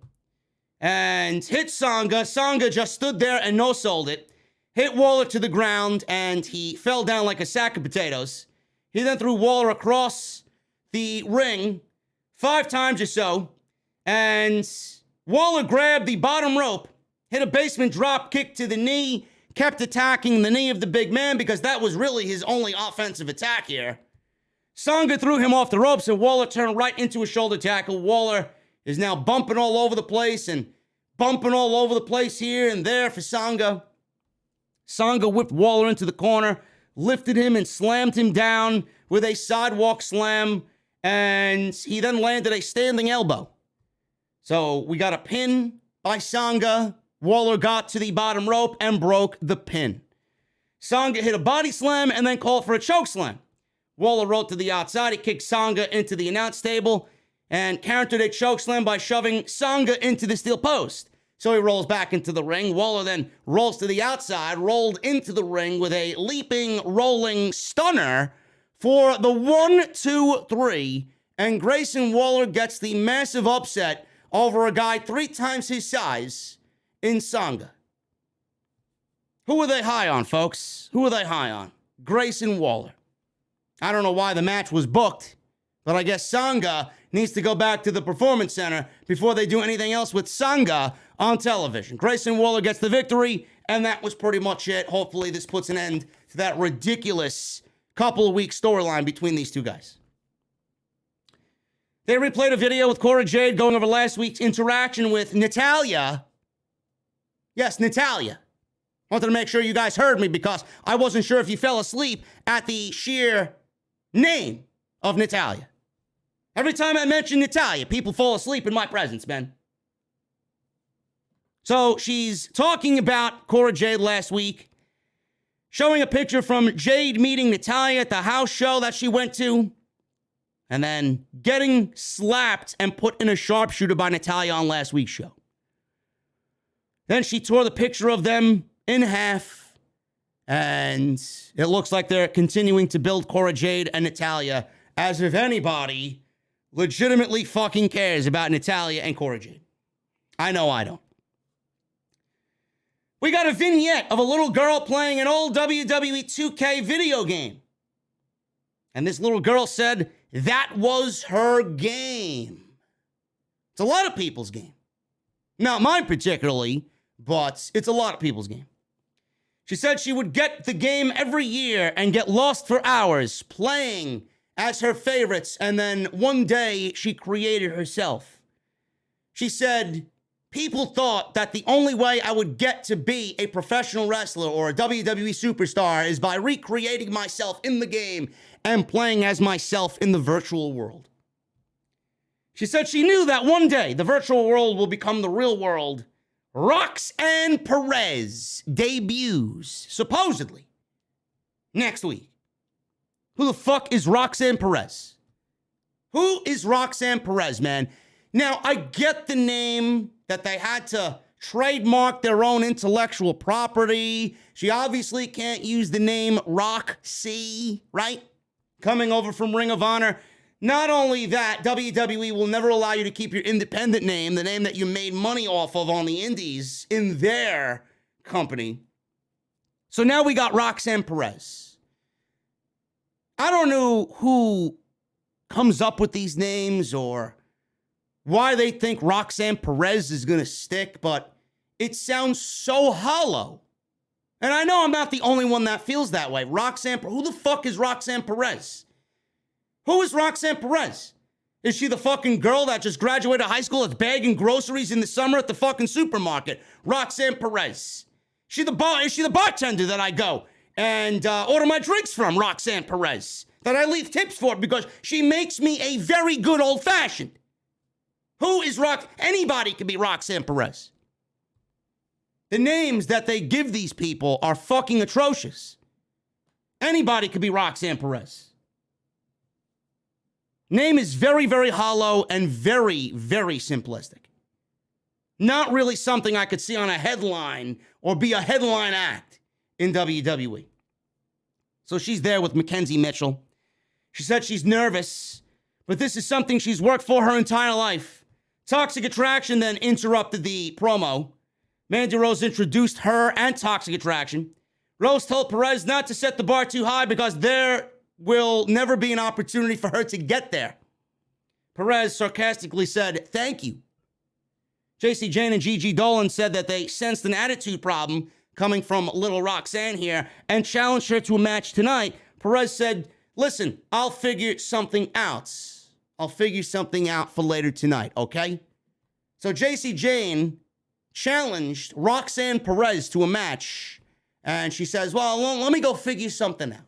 and hit Sanga. Sanga just stood there and no-sold it. Hit Waller to the ground, and he fell down like a sack of potatoes. He then threw Waller across the ring 5 times or so, and Waller grabbed the bottom rope, hit a basement drop kick to the knee, kept attacking the knee of the big man because that was really his only offensive attack here. Sanga threw him off the ropes, and Waller turned right into a shoulder tackle. Waller is now bumping all over the place and bumping all over the place here and there for Sanga. Sanga whipped Waller into the corner, lifted him and slammed him down with a sidewalk slam, and he then landed a standing elbow. So we got a pin by Sanga. Waller got to the bottom rope and broke the pin. Sanga hit a body slam and then called for a choke slam. Waller rolled to the outside. He kicked Sanga into the announce table and countered a choke slam by shoving Sanga into the steel post. So he rolls back into the ring. Waller then rolls to the outside, rolled into the ring with a leaping, rolling stunner for the 1, 2, 3. And Grayson Waller gets the massive upset over a guy 3 times his size in Sanga. Who are they high on, folks? Who are they high on? Grayson Waller. I don't know why the match was booked, but I guess Sanga needs to go back to the Performance Center before they do anything else with Sanga on television. Grayson Waller gets the victory, and that was pretty much it. Hopefully this puts an end to that ridiculous couple of week storyline between these two guys. They replayed a video with Cora Jade going over last week's interaction with Natyla. Yes, Natyla. Wanted to make sure you guys heard me because I wasn't sure if you fell asleep at the sheer name of Natyla. Every time I mention Natyla, people fall asleep in my presence, man. So she's talking about Cora Jade last week, showing a picture from Jade meeting Natyla at the house show that she went to, and then getting slapped and put in a sharpshooter by Natyla on last week's show. Then she tore the picture of them in half, and it looks like they're continuing to build Cora Jade and Natyla as if anybody legitimately fucking cares about Natyla and Cora Jade. I know I don't. We got a vignette of a little girl playing an old WWE 2K video game. And this little girl said that was her game. It's a lot of people's game. Not mine particularly, but it's a lot of people's game. She said she would get the game every year and get lost for hours playing as her favorites, and then one day she created herself. She said, people thought that the only way I would get to be a professional wrestler or a WWE superstar is by recreating myself in the game and playing as myself in the virtual world. She said she knew that one day the virtual world will become the real world. Roxanne Perez debuts, supposedly, next week. Who the fuck is Roxanne Perez? Who is Roxanne Perez, man? Now, I get the name that they had to trademark their own intellectual property. She obviously can't use the name Roxy, right? Coming over from Ring of Honor. Not only that, WWE will never allow you to keep your independent name, the name that you made money off of on the indies, in their company. So now we got Roxanne Perez. I don't know who comes up with these names or why they think Roxanne Perez is going to stick, but it sounds so hollow. And I know I'm not the only one that feels that way. Who the fuck is Roxanne Perez? Who is Roxanne Perez? Is she the fucking girl that just graduated high school that's bagging groceries in the summer at the fucking supermarket? Roxanne Perez. Is she the bartender that I go and order my drinks from? Roxanne Perez. That I leave tips for because she makes me a very good old-fashioned. Who is Anybody can be Roxanne Perez. The names that they give these people are fucking atrocious. Anybody could be Roxanne Perez. Name is very, very hollow and very, very simplistic. Not really something I could see on a headline or be a headline act in WWE. So she's there with Mackenzie Mitchell. She said she's nervous, but this is something she's worked for her entire life. Toxic Attraction then interrupted the promo. Mandy Rose introduced her and Toxic Attraction. Rose told Perez not to set the bar too high because there will never be an opportunity for her to get there. Perez sarcastically said, "Thank you." Jacey Jane and Gigi Dolan said that they sensed an attitude problem coming from little Roxanne here and challenged her to a match tonight. Perez said, "Listen, I'll figure something out. I'll figure something out for later tonight, okay?" So Jacey Jane challenged Roxanne Perez to a match, and she says, well, let me go figure something out.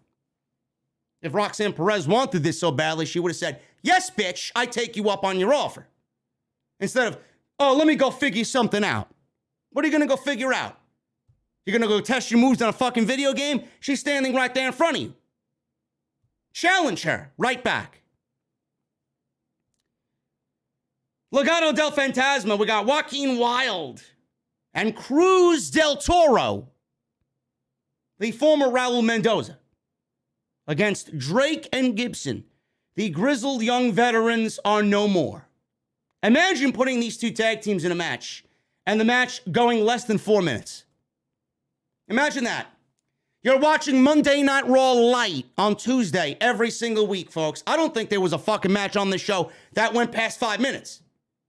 If Roxanne Perez wanted this so badly, she would have said, yes, bitch, I take you up on your offer. Instead of, oh, let me go figure something out. What are you going to go figure out? You're going to go test your moves on a fucking video game? She's standing right there in front of you. Challenge her right back. Legado del Fantasma, we got Joaquin Wilde and Cruz del Toro, the former Raul Mendoza, against Drake and Gibson. The grizzled young veterans are no more. Imagine putting these two tag teams in a match and the match going less than 4 minutes. Imagine that. You're watching Monday Night Raw Light on Tuesday every single week, folks. I don't think there was a fucking match on this show that went past 5 minutes.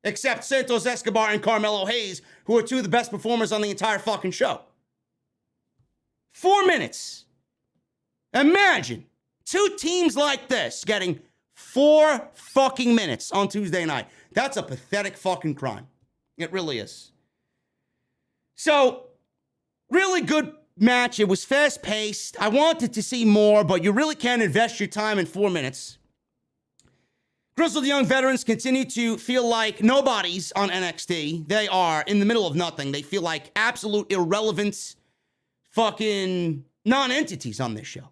Except Santos Escobar and Carmelo Hayes, who are two of the best performers on the entire fucking show. 4 minutes. Imagine two teams like this getting 4 fucking minutes on Tuesday night. That's a pathetic fucking crime. It really is. So, really good match. It was fast-paced. I wanted to see more, but you really can't invest your time in 4 minutes. Grizzled young veterans continue to feel like nobodies on NXT. They are in the middle of nothing. They feel like absolute irrelevant fucking non-entities on this show.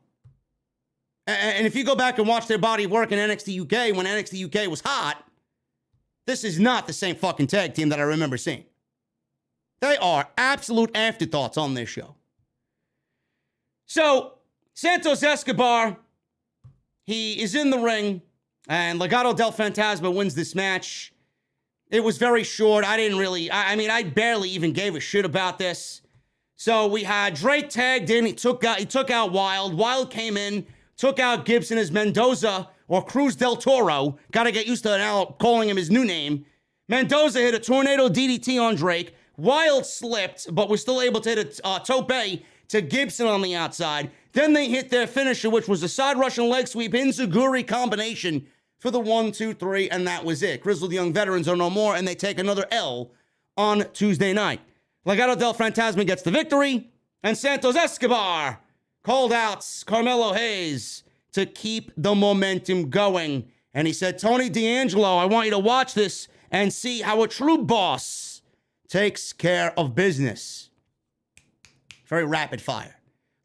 And if you go back and watch their body of work in NXT UK when NXT UK was hot, this is not the same fucking tag team that I remember seeing. They are absolute afterthoughts on this show. So, Santos Escobar, he is in the ring, and Legado del Fantasma wins this match. It was very short. I barely even gave a shit about this. So we had Drake tagged in. He took out Wilde. Wilde came in, took out Gibson as Mendoza, or Cruz del Toro. Got to get used to now calling him his new name. Mendoza hit a tornado DDT on Drake. Wilde slipped, but was still able to hit a tope to Gibson on the outside. Then they hit their finisher, which was a side Russian leg sweep enziguri combination for the 1, 2, 3, and that was it. Grizzled young veterans are no more, and they take another L on Tuesday night. Legado del Fantasma gets the victory, and Santos Escobar called out Carmelo Hayes to keep the momentum going. And he said, Tony D'Angelo, I want you to watch this and see how a true boss takes care of business. Very rapid fire.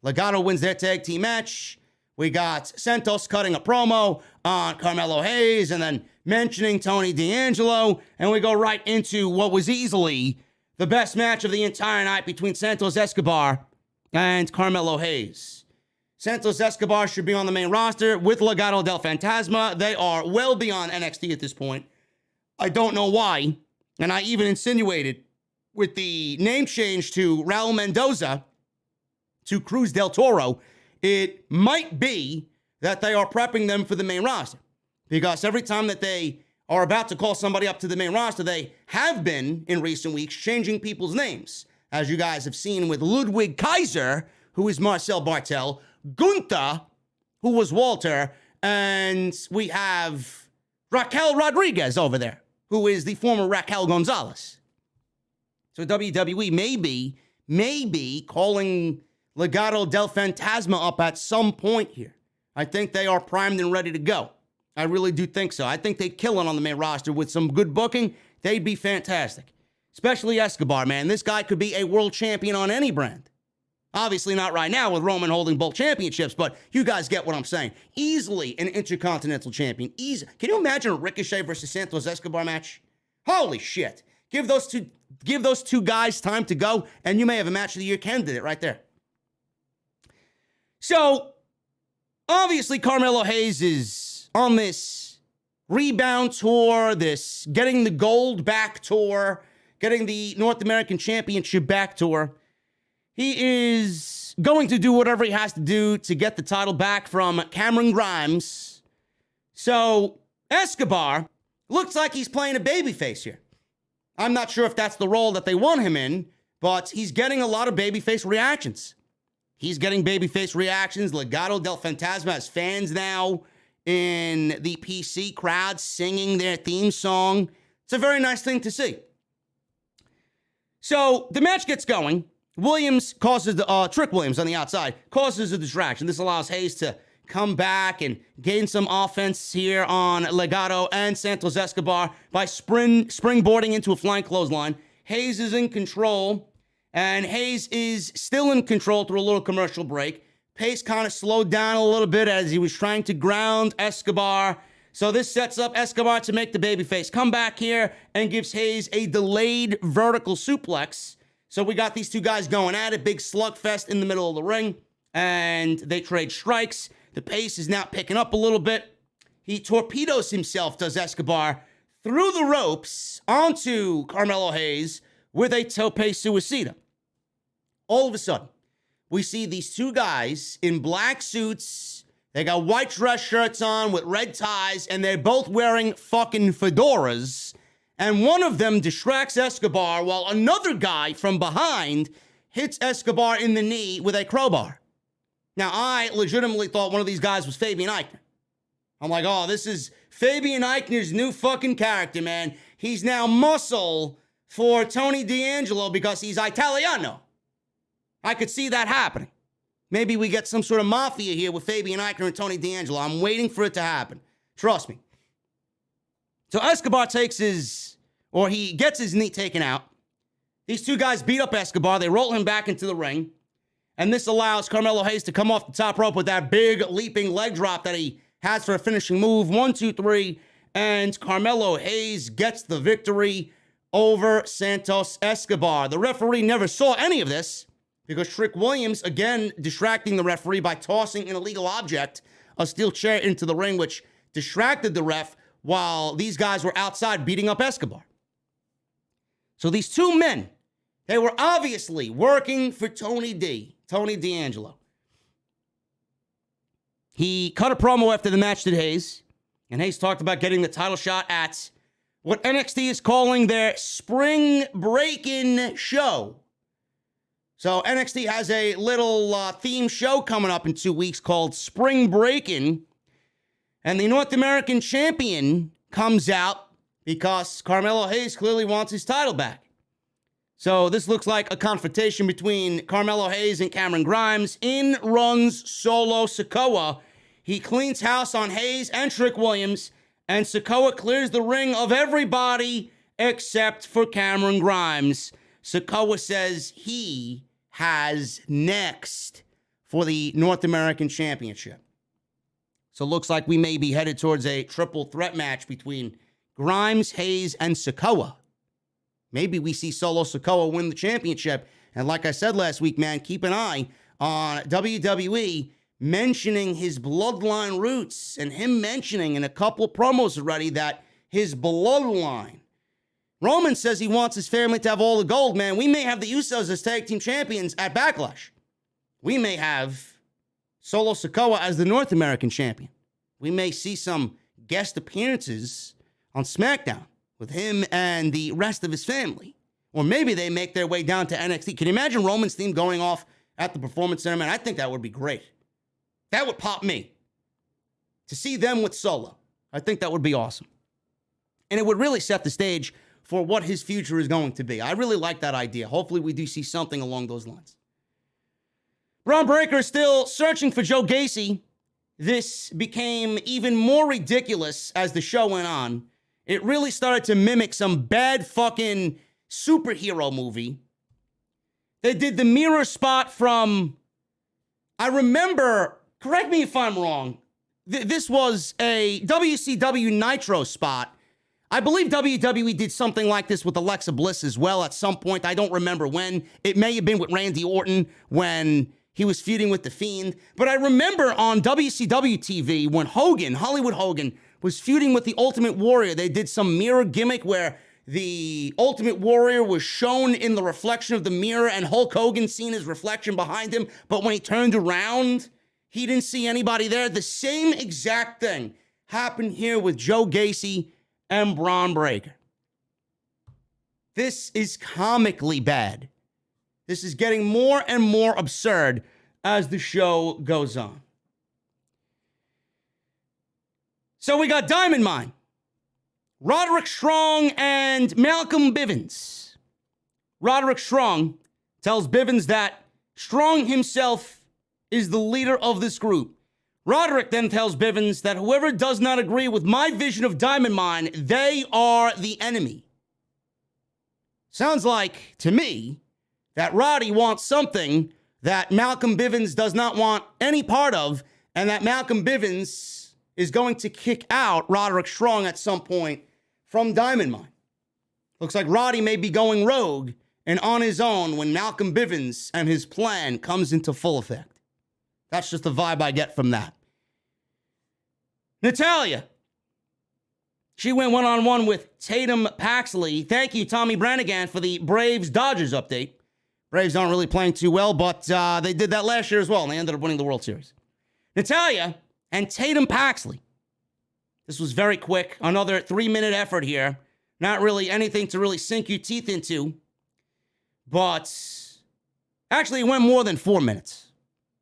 Legado wins their tag team match. We got Santos cutting a promo on Carmelo Hayes and then mentioning Tony D'Angelo. And we go right into what was easily the best match of the entire night between Santos Escobar and Carmelo Hayes. Santos Escobar should be on the main roster with Legado del Fantasma. They are well beyond NXT at this point. I don't know why. And I even insinuated with the name change to Raul Mendoza to Cruz del Toro, it might be that they are prepping them for the main roster. Because every time that they are about to call somebody up to the main roster, they have been, in recent weeks, changing people's names. As you guys have seen with Ludwig Kaiser, who is Marcel Bartel, Gunther, who was Walter, and we have Raquel Rodriguez over there, who is the former Raquel Gonzalez. So WWE may be calling Legado del Fantasma up at some point here. I think they are primed and ready to go. I really do think so. I think they'd kill it on the main roster with some good booking. They'd be fantastic. Especially Escobar, man. This guy could be a world champion on any brand. Obviously not right now with Roman holding both championships, but you guys get what I'm saying. Easily an intercontinental champion. Easy. Can you imagine a Ricochet versus Santos Escobar match? Holy shit. Give those two guys time to go, and you may have a match of the year candidate right there. So, obviously, Carmelo Hayes is on this rebound tour, this getting the gold back tour, getting the North American Championship back tour. He is going to do whatever he has to do to get the title back from Cameron Grimes. So, Escobar looks like he's playing a babyface here. I'm not sure if that's the role that they want him in, but he's getting a lot of babyface reactions. He's getting babyface reactions. Legado del Fantasma has fans now in the PC crowd singing their theme song. It's a very nice thing to see. So the match gets going. Williams causes Trick Williams on the outside causes a distraction. This allows Hayes to come back and gain some offense here on Legado and Santos Escobar by springboarding into a flying clothesline. Hayes is in control, And Hayes is still in control through a little commercial break. Pace kind of slowed down a little bit as he was trying to ground Escobar. So this sets up Escobar to make the babyface come back here and gives Hayes a delayed vertical suplex. So we got these two guys going at it, big slugfest in the middle of the ring, and they trade strikes. The pace is now picking up a little bit. He torpedoes himself, does Escobar, through the ropes onto Carmelo Hayes with a tope suicida. All of a sudden, we see these two guys in black suits. They got white dress shirts on with red ties, and they're both wearing fucking fedoras. And one of them distracts Escobar while another guy from behind hits Escobar in the knee with a crowbar. Now, I legitimately thought one of these guys was Fabian Eichner. I'm like, oh, this is Fabian Eichner's new fucking character, man. He's now muscle for Tony D'Angelo because he's Italiano. I could see that happening. Maybe we get some sort of mafia here with Fabian Eichner and Tony D'Angelo. I'm waiting for it to happen. Trust me. So Escobar gets his knee taken out. These two guys beat up Escobar. They roll him back into the ring. And this allows Carmelo Hayes to come off the top rope with that big leaping leg drop that he has for a finishing move. 1, 2, 3. And Carmelo Hayes gets the victory over Santos Escobar. The referee never saw any of this because Trick Williams, again, distracting the referee by tossing an illegal object, a steel chair, into the ring, which distracted the ref while these guys were outside beating up Escobar. So these two men, they were obviously working for Tony D'Angelo. He cut a promo after the match to Hayes, and Hayes talked about getting the title shot at what NXT is calling their Spring Breakin' show. So NXT has a little theme show coming up in 2 weeks called Spring Breakin', and the North American champion comes out because Carmelo Hayes clearly wants his title back. So this looks like a confrontation between Carmelo Hayes and Cameron Grimes. In runs Solo Sikoa. He cleans house on Hayes and Trick Williams, and Sikoa clears the ring of everybody except for Cameron Grimes. Sikoa says he has next for the North American Championship. So it looks like we may be headed towards a triple threat match between Grimes, Hayes, and Sikoa. Maybe we see Solo Sikoa win the championship. And like I said last week, man, keep an eye on WWE mentioning his bloodline roots and him mentioning in a couple of promos already that his bloodline. Roman says he wants his family to have all the gold, man. We may have the Usos as tag team champions at Backlash. We may have Solo Sikoa as the North American champion. We may see some guest appearances on SmackDown with him and the rest of his family. Or maybe they make their way down to NXT. Can you imagine Roman's theme going off at the Performance Center, man? I think that would be great. That would pop me. To see them with Solo, I think that would be awesome. And it would really set the stage for what his future is going to be. I really like that idea. Hopefully we do see something along those lines. Braun Breaker is still searching for Joe Jacey. This became even more ridiculous as the show went on. It really started to mimic some bad fucking superhero movie. They did the mirror spot from, I remember, correct me if I'm wrong, this was a WCW Nitro spot. I believe WWE did something like this with Alexa Bliss as well at some point. I don't remember when. It may have been with Randy Orton when he was feuding with The Fiend. But I remember on WCW TV when Hollywood Hogan, was feuding with the Ultimate Warrior. They did some mirror gimmick where the Ultimate Warrior was shown in the reflection of the mirror and Hulk Hogan seen his reflection behind him. But when he turned around, he didn't see anybody there. The same exact thing happened here with Joe Jacey and Braun Breaker. This is comically bad. This is getting more and more absurd as the show goes on. So we got Diamond Mine, Roderick Strong, and Malcolm Bivens. Roderick Strong tells Bivens that Strong himself is the leader of this group. Roderick then tells Bivens that whoever does not agree with my vision of Diamond Mine, they are the enemy. Sounds like, to me, that Roddy wants something that Malcolm Bivens does not want any part of, and that Malcolm Bivens is going to kick out Roderick Strong at some point from Diamond Mine. Looks like Roddy may be going rogue and on his own when Malcolm Bivens and his plan comes into full effect. That's just the vibe I get from that. Natyla. She went one-on-one with Tatum Paxley. Thank you, Tommy Brannigan, for the Braves-Dodgers update. Braves aren't really playing too well, but they did that last year as well, and they ended up winning the World Series. Natyla and Tatum Paxley. This was very quick. Another 3-minute effort here. Not really anything to really sink your teeth into. But actually, it went more than 4 minutes.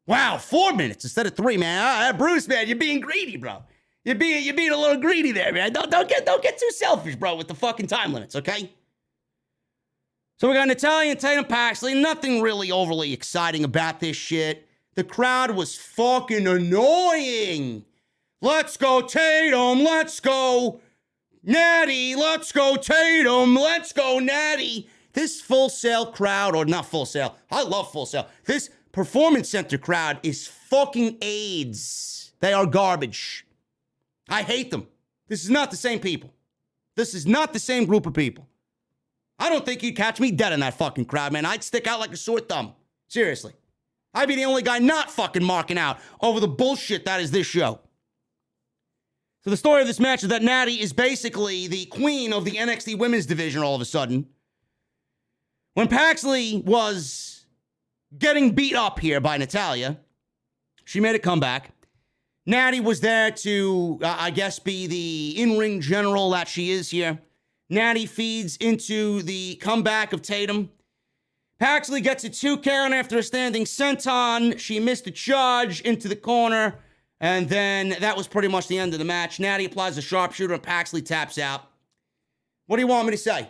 Wow, 4 minutes instead of 3, man. Bruce, man, you're being greedy, bro. You're being a little greedy there, man. Don't get too selfish, bro, with the fucking time limits, okay? So we got Natyla and Tatum Paxley. Nothing really overly exciting about this shit. The crowd was fucking annoying. Let's go Tatum. Let's go Natty. Let's go Tatum. Let's go Natty. This Full Sail crowd, or not Full Sail. I love Full Sail. This Performance Center crowd is fucking AIDS. They are garbage. I hate them. This is not the same people. This is not the same group of people. I don't think you'd catch me dead in that fucking crowd, man. I'd stick out like a sore thumb. Seriously. I'd be the only guy not fucking marking out over the bullshit that is this show. So the story of this match is that Natty is basically the queen of the NXT women's division all of a sudden. When Paxley was getting beat up here by Natyla, she made a comeback. Natty was there to, I guess, be the in-ring general that she is here. Natty feeds into the comeback of Tatum. Paxley gets a 2 count after a standing senton. She missed a charge into the corner. And then that was pretty much the end of the match. Natty applies a sharpshooter and Paxley taps out. What do you want me to say?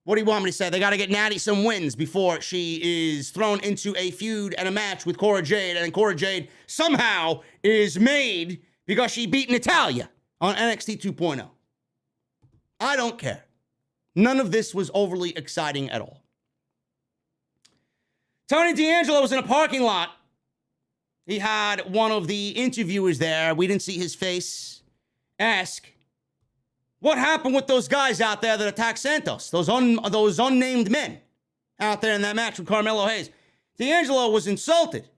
What do you want me to say? They got to get Natty some wins before she is thrown into a feud and a match with Cora Jade. And Cora Jade somehow is made because she beat Natyla on NXT 2.0. I don't care. None of this was overly exciting at all. Tony D'Angelo was in a parking lot. He had one of the interviewers there. We didn't see his face. Ask, what happened with those guys out there that attacked Santos? Those unnamed men out there in that match with Carmelo Hayes. D'Angelo was insulted.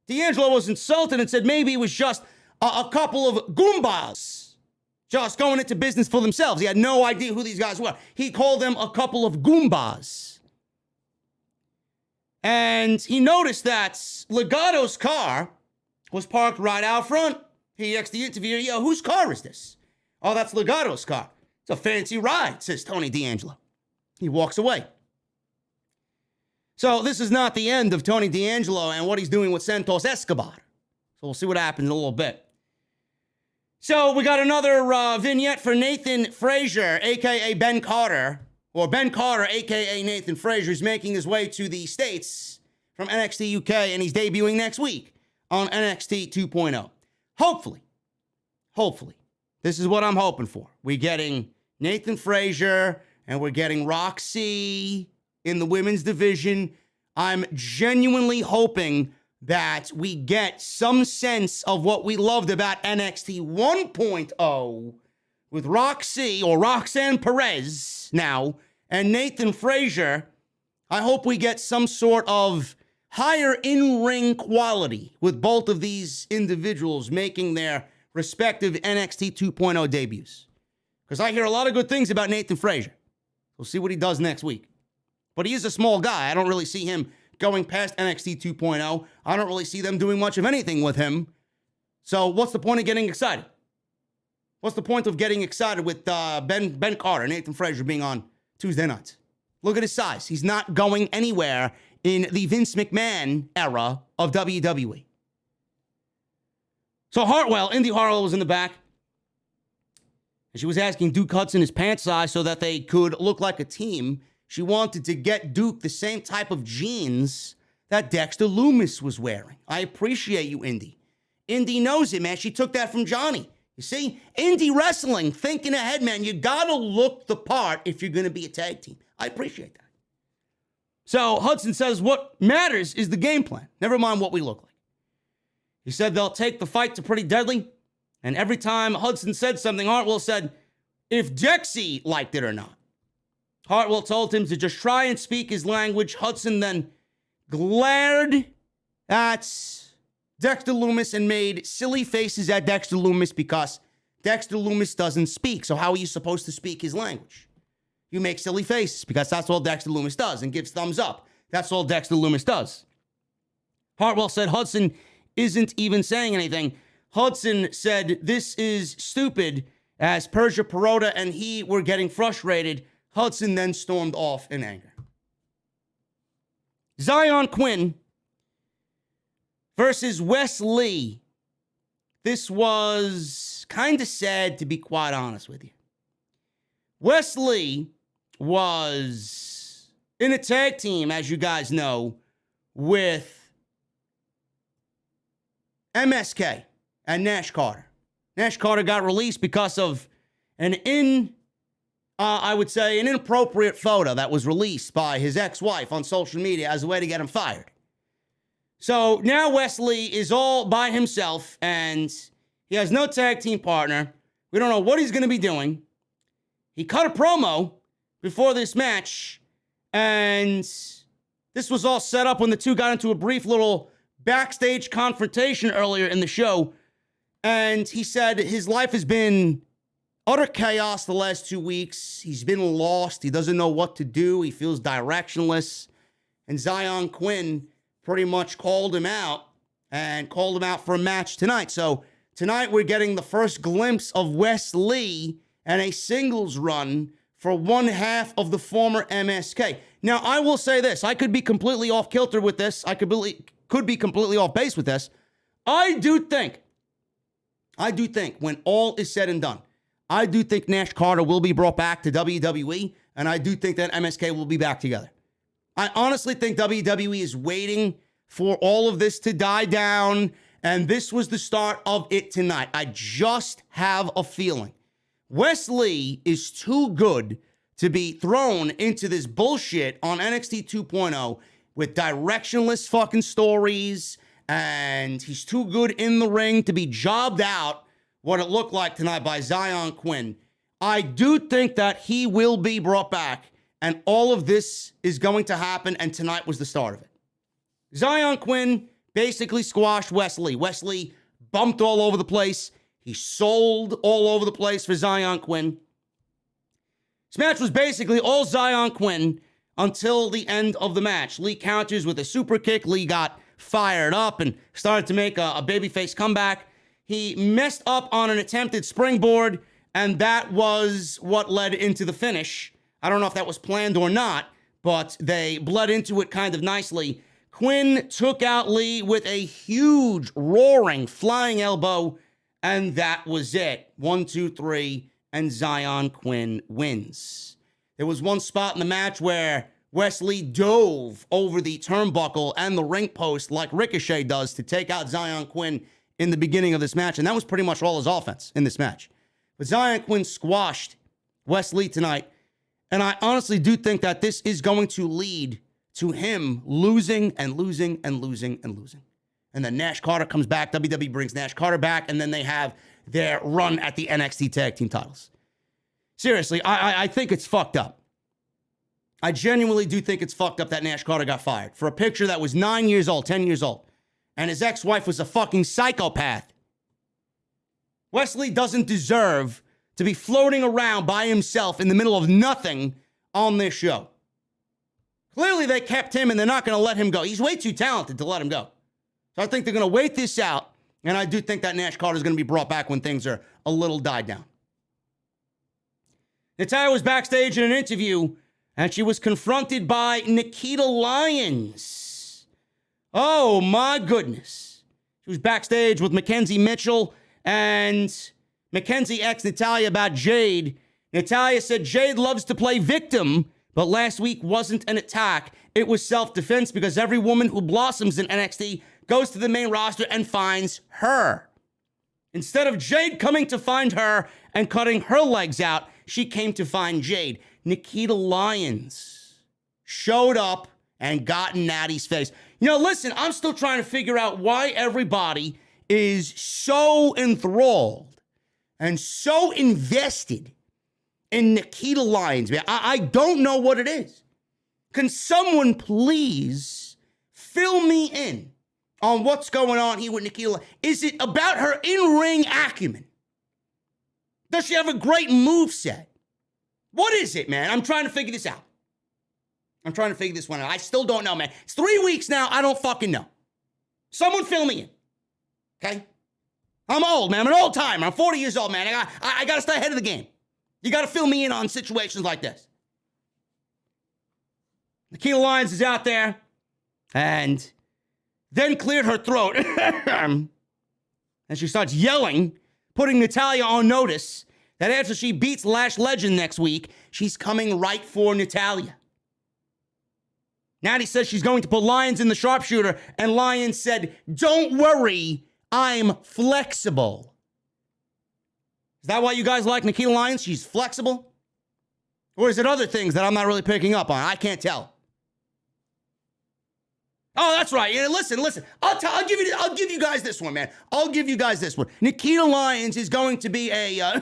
D'Angelo was insulted and said maybe it was just a couple of Goombas just going into business for themselves. He had no idea who these guys were. He called them a couple of Goombas. And he noticed that Legado's car was parked right out front. He asked the interviewer, yo, whose car is this? Oh, that's Legado's car. It's a fancy ride, says Tony D'Angelo. He walks away. So this is not the end of Tony D'Angelo and what he's doing with Santos Escobar. So we'll see what happens in a little bit. So we got another vignette for Nathan Frazier, a.k.a. Ben Carter. Or Ben Carter, a.k.a. Nathan Frazier, is making his way to the States from NXT UK, and he's debuting next week on NXT 2.0. Hopefully, this is what I'm hoping for. We're getting Nathan Frazier, and we're getting Roxy in the women's division. I'm genuinely hoping that we get some sense of what we loved about NXT 1.0 with Roxy, or Roxanne Perez now, and Nathan Frazier. I hope we get some sort of higher in-ring quality with both of these individuals making their respective NXT 2.0 debuts. Because I hear a lot of good things about Nathan Frazier. We'll see what he does next week. But he is a small guy. I don't really see him going past NXT 2.0. I don't really see them doing much of anything with him. So what's the point of getting excited? What's the point of getting excited with Ben Carter, Nathan Frazier being on Tuesday nights? Look at his size. He's not going anywhere in the Vince McMahon era of WWE. So Indy Hartwell was in the back. And she was asking Duke Hudson his pant size so that they could look like a team. She wanted to get Duke the same type of jeans that Dexter Lumis was wearing. I appreciate you, Indy. Indy knows it, man. She took that from Johnny. You see, indie wrestling, thinking ahead, man. You gotta look the part if you're gonna be a tag team. I appreciate that. So Hudson says what matters is the game plan. Never mind what we look like. He said they'll take the fight to Pretty Deadly. And every time Hudson said something, Hartwell said, if Jacey liked it or not. Hartwell told him to just try and speak his language. Hudson then glared at Dexter Lumis and made silly faces at Dexter Lumis because Dexter Lumis doesn't speak. So how are you supposed to speak his language? You make silly faces because that's all Dexter Lumis does, and gives thumbs up. That's all Dexter Lumis does. Hartwell said Hudson isn't even saying anything. Hudson said this is stupid as Persia Perota and he were getting frustrated. Hudson then stormed off in anger. Zion Quinn versus Wes Lee. This was kind of sad, to be quite honest with you. Wes Lee was in a tag team, as you guys know, with MSK and Nash Carter. Nash Carter got released because of an inappropriate photo that was released by his ex-wife on social media as a way to get him fired. So now Wes Lee is all by himself and he has no tag team partner. We don't know what he's going to be doing. He cut a promo before this match, and this was all set up when the two got into a brief little backstage confrontation earlier in the show. And he said his life has been utter chaos the last 2 weeks. He's been lost. He doesn't know what to do. He feels directionless. And Zion Quinn pretty much called him out for a match tonight. So tonight we're getting the first glimpse of Wes Lee and a singles run for one half of the former MSK. Now, I will say this. I could be completely off kilter with this. I could be completely off base with this. I do think, when all is said and done, I do think Nash Carter will be brought back to WWE, and I do think that MSK will be back together. I honestly think WWE is waiting for all of this to die down, and this was the start of it tonight. I just have a feeling Wes Lee is too good to be thrown into this bullshit on NXT 2.0 with directionless fucking stories, and he's too good in the ring to be jobbed out what it looked like tonight by Zion Quinn. I do think that he will be brought back, and all of this is going to happen, and tonight was the start of it. Zion Quinn basically squashed Wes Lee. Wes Lee bumped all over the place. He sold all over the place for Zion Quinn. This match was basically all Zion Quinn until the end of the match. Lee counters with a super kick. Lee got fired up and started to make a babyface comeback. He messed up on an attempted springboard, and that was what led into the finish. I don't know if that was planned or not, but they bled into it kind of nicely. Quinn took out Lee with a huge, roaring, flying elbow, and that was it. 1, 2, 3, and Zion Quinn wins. There was one spot in the match where Wes Lee dove over the turnbuckle and the ring post like Ricochet does to take out Zion Quinn in the beginning of this match, and that was pretty much all his offense in this match. But Zion Quinn squashed Wes Lee tonight, and I honestly do think that this is going to lead to him losing and losing and losing and losing. And then Nash Carter comes back. WWE brings Nash Carter back, and then they have their run at the NXT tag team titles. Seriously, I think it's fucked up. I genuinely do think it's fucked up that Nash Carter got fired for a picture that was 9 years old, 10 years old. And his ex-wife was a fucking psychopath. Wes Lee doesn't deserve to be floating around by himself in the middle of nothing on this show. Clearly they kept him and they're not going to let him go. He's way too talented to let him go. So I think they're going to wait this out, and I do think that Nash Carter is going to be brought back when things are a little died down. Natyla was backstage in an interview, and she was confronted by Nikita Lyons. Oh, my goodness. She was backstage with Mackenzie Mitchell, and Mackenzie asked Natyla about Jade. Natyla said Jade loves to play victim, but last week wasn't an attack. It was self-defense because every woman who blossoms in NXT goes to the main roster and finds her. Instead of Jade coming to find her and cutting her legs out, she came to find Jade. Nikita Lyons showed up and got in Natty's face. You know, listen, I'm still trying to figure out why everybody is so enthralled and so invested in Natyla Lyons, man. I don't know what it is. Can someone please fill me in on what's going on here with Natyla? Is it about her in-ring acumen? Does she have a great moveset? What is it, man? I'm trying to figure this out. I'm trying to figure this one out. I still don't know, man. It's 3 weeks now. I don't fucking know. Someone fill me in. Okay? I'm old, man. I'm an old timer. I'm 40 years old, man. I got to stay ahead of the game. You got to fill me in on situations like this. Natyla Lyons is out there and then cleared her throat. And she starts yelling, putting Natalya on notice that after she beats Lash Legend next week, she's coming right for Natalya. Natty says she's going to put Lyons in the sharpshooter, and Lyons said, "Don't worry, I'm flexible." Is that why you guys like Natyla Lyons? She's flexible? Or is it other things that I'm not really picking up on? I can't tell. Oh, that's right. Yeah, listen. I'll give you guys this one, man. I'll give you guys this one. Natyla Lyons is going to be a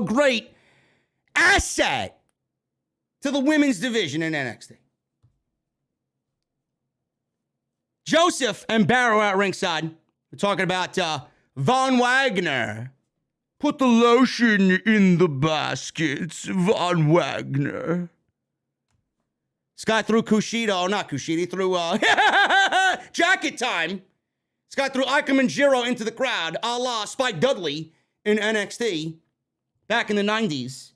great asset to the women's division in NXT. Joseph and Barrow at ringside. We're talking about Von Wagner. Put the lotion in the baskets, Von Wagner. This guy threw Kushida, oh, not Kushida, he threw Jacket Time. This guy threw Ikemen Jiro into the crowd, a la Spike Dudley in NXT back in the 90s.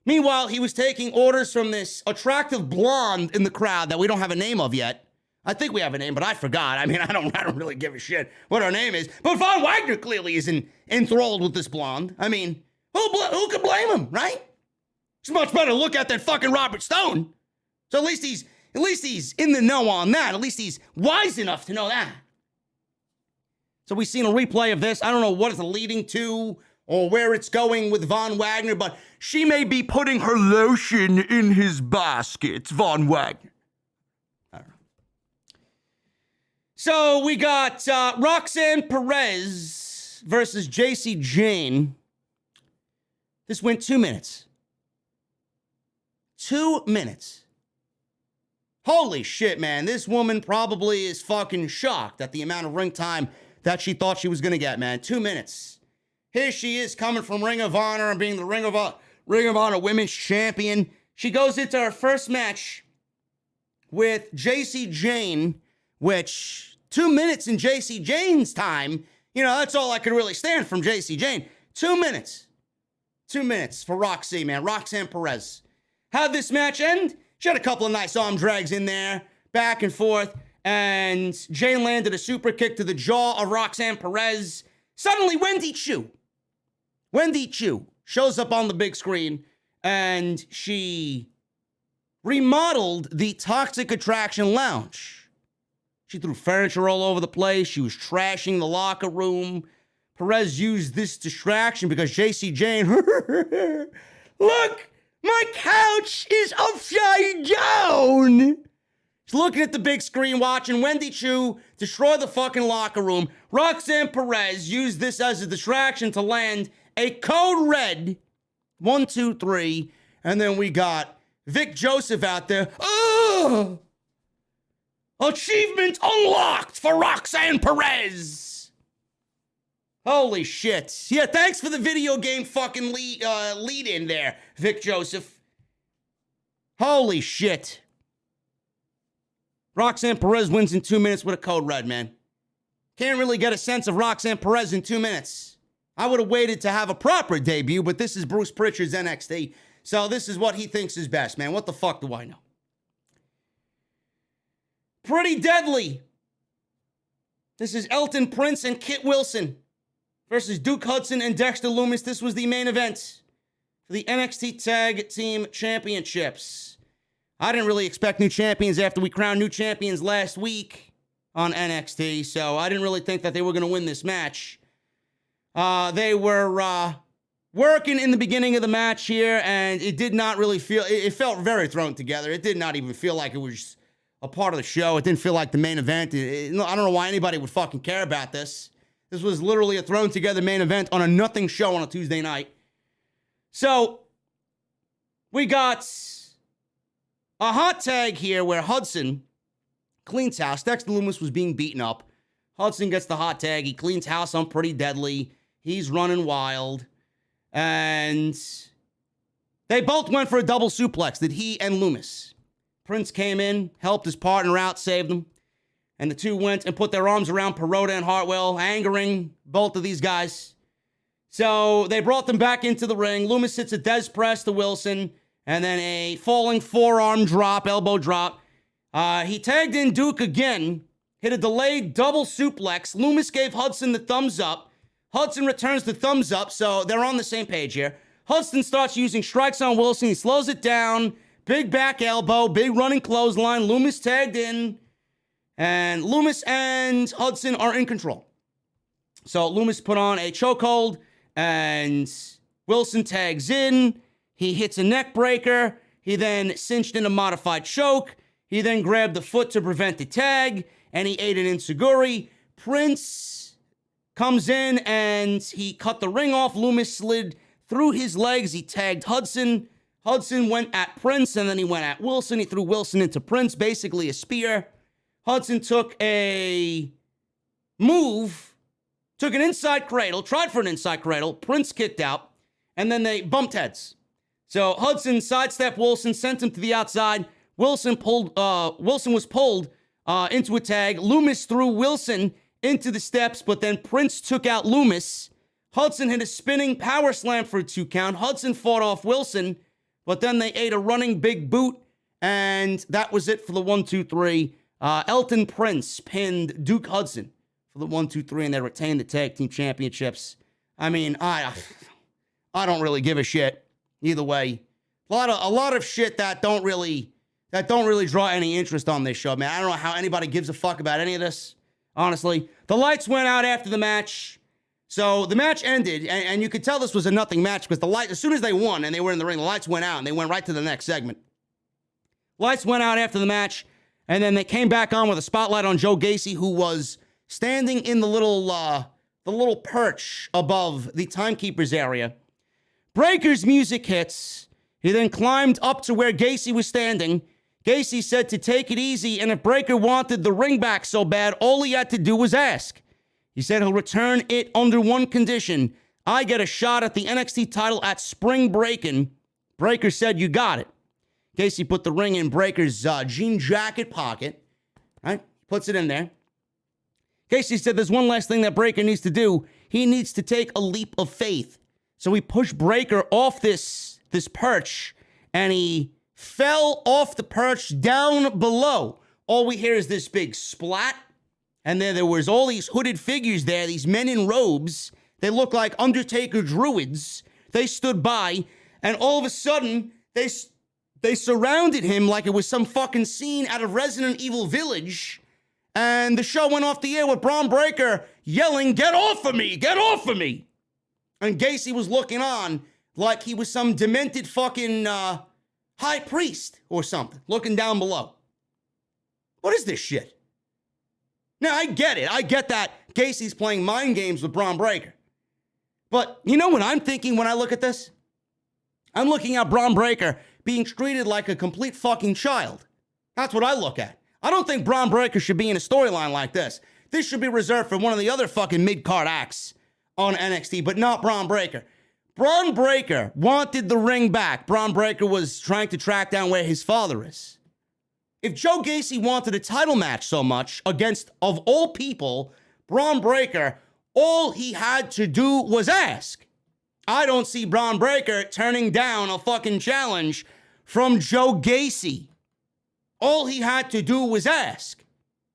Meanwhile, he was taking orders from this attractive blonde in the crowd that we don't have a name of yet. I think we have a name, but I forgot. I mean, I don't really give a shit what her name is. But Von Wagner clearly is enthralled with this blonde. I mean, who could blame him, right? It's much better to look at than fucking Robert Stone. So at least he's in the know on that. At least he's wise enough to know that. So we've seen a replay of this. I don't know what it's leading to or where it's going with Von Wagner, but she may be putting her lotion in his baskets, Von Wagner. I don't know. So we got Roxanne Perez versus Jacey Jane. This went 2 minutes. 2 minutes. Holy shit, man. This woman probably is fucking shocked at the amount of ring time that she thought she was going to get, man. 2 minutes. Here she is coming from Ring of Honor and being the Ring of Honor Women's Champion. She goes into her first match with Jacey Jane, which 2 minutes in Jacey Jane's time, you know, that's all I could really stand from Jacey Jane. 2 minutes. 2 minutes for Roxy, man. Roxanne Perez. How'd this match end? She had a couple of nice arm drags in there, back and forth, and Jane landed a super kick to the jaw of Roxanne Perez. Suddenly, Wendy Chu shows up on the big screen, and she remodeled the Toxic Attraction Lounge. She threw furniture all over the place. She was trashing the locker room. Perez used this distraction because Jacey Jane, look! My couch is upside down. She's looking at the big screen, watching Wendy Chu destroy the fucking locker room. Roxanne Perez used this as a distraction to land a code red. 1, 2, 3. And then we got Vic Joseph out there. Oh! Achievement unlocked for Roxanne Perez. Holy shit. Yeah, thanks for the video game fucking lead in there, Vic Joseph. Holy shit. Roxanne Perez wins in 2 minutes with a code red, man. Can't really get a sense of Roxanne Perez in 2 minutes. I would have waited to have a proper debut, but this is Bruce Pritchard's NXT, so this is what he thinks is best, man. What the fuck do I know? Pretty Deadly. This is Elton Prince and Kit Wilson versus Duke Hudson and Dexter Lumis. This was the main event for the NXT Tag Team Championships. I didn't really expect new champions after we crowned new champions last week on NXT, so I didn't really think that they were going to win this match. They were working in the beginning of the match here, and it did not really feel, it felt very thrown together. It did not even feel like it was a part of the show. It didn't feel like the main event. I don't know why anybody would fucking care about this. This was literally a thrown together main event on a nothing show on a Tuesday night. So, we got a hot tag here where Hudson cleans house. Dexter Lumis was being beaten up. Hudson gets the hot tag. He cleans house on Pretty Deadly. He's running wild. And they both went for a double suplex, did he and Lumis. Prince came in, helped his partner out, saved him. And the two went and put their arms around Perota and Hartwell, angering both of these guys. So they brought them back into the ring. Lumis hits a Des press to Wilson, and then a falling forearm drop, elbow drop. He tagged in Duke again, hit a delayed double suplex. Lumis gave Hudson the thumbs up. Hudson returns the thumbs up, so they're on the same page here. Hudson starts using strikes on Wilson. He slows it down. Big back elbow, big running clothesline. Lumis tagged in. And Lumis and Hudson are in control. So Lumis put on a chokehold, and Wilson tags in. He hits a neck breaker. He then cinched in a modified choke. He then grabbed the foot to prevent the tag, and he ate an enziguri. Prince comes in, and he cut the ring off. Lumis slid through his legs. He tagged Hudson. Hudson went at Prince, and then he went at Wilson. He threw Wilson into Prince, basically a spear. Hudson took a move, took an inside cradle, tried for an inside cradle. Prince kicked out, and then they bumped heads. So Hudson sidestepped Wilson, sent him to the outside. Wilson was pulled into a tag. Lumis threw Wilson into the steps, but then Prince took out Lumis. Hudson hit a spinning power slam for a 2 count. Hudson fought off Wilson, but then they ate a running big boot, and that was it for the 1-2-3. Elton Prince pinned Duke Hudson for the 1-2-3, and they retained the tag team championships. I mean, I don't really give a shit either way. A lot of shit that don't really draw any interest on this show, man. I don't know how anybody gives a fuck about any of this, honestly. The lights went out after the match. So the match ended, and you could tell this was a nothing match because as soon as they won and they were in the ring, the lights went out and they went right to the next segment. Lights went out after the match, and then they came back on with a spotlight on Joe Jacey, who was standing in the little perch above the timekeeper's area. Breaker's music hits. He then climbed up to where Jacey was standing. Jacey said to take it easy, and if Breaker wanted the ring back so bad, all he had to do was ask. He said he'll return it under one condition. I get a shot at the NXT title at Spring Breakin'. Breaker said, you got it. Jacey put the ring in Breaker's jean jacket pocket. Right? Puts it in there. Jacey said there's one last thing that Breaker needs to do. He needs to take a leap of faith. So he pushed Breaker off this perch, and he fell off the perch down below. All we hear is this big splat. And then there was all these hooded figures there, these men in robes. They look like Undertaker druids. They stood by, and all of a sudden, they surrounded him like it was some fucking scene out of Resident Evil Village. And the show went off the air with Braun Breaker yelling, get off of me, get off of me. And Jacey was looking on like he was some demented fucking high priest or something, looking down below. What is this shit? Now, I get it. I get that Jacey's playing mind games with Braun Breaker. But you know what I'm thinking when I look at this? I'm looking at Braun Breaker being treated like a complete fucking child. That's what I look at. I don't think Braun Breaker should be in a storyline like this. This should be reserved for one of the other fucking mid-card acts on NXT, but not Braun Breaker. Braun Breaker wanted the ring back. Braun Breaker was trying to track down where his father is. If Joe Jacey wanted a title match so much against, of all people, Braun Breaker, all he had to do was ask. I don't see Braun Breaker turning down a fucking challenge from Joe Jacey. All he had to do was ask.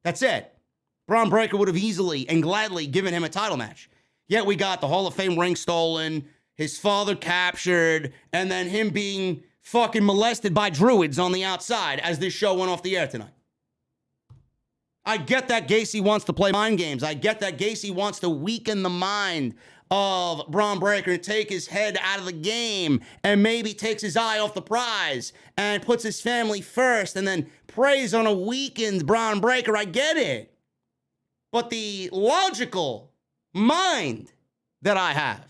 That's it. Braun Breaker would have easily and gladly given him a title match. Yet we got the Hall of Fame ring stolen, his father captured, and then him being fucking molested by druids on the outside as this show went off the air tonight. I get that Jacey wants to play mind games. I get that Jacey wants to weaken the mind of Braun Breaker and take his head out of the game and maybe takes his eye off the prize and puts his family first and then preys on a weakened Braun Breaker. I get it. But the logical mind that I have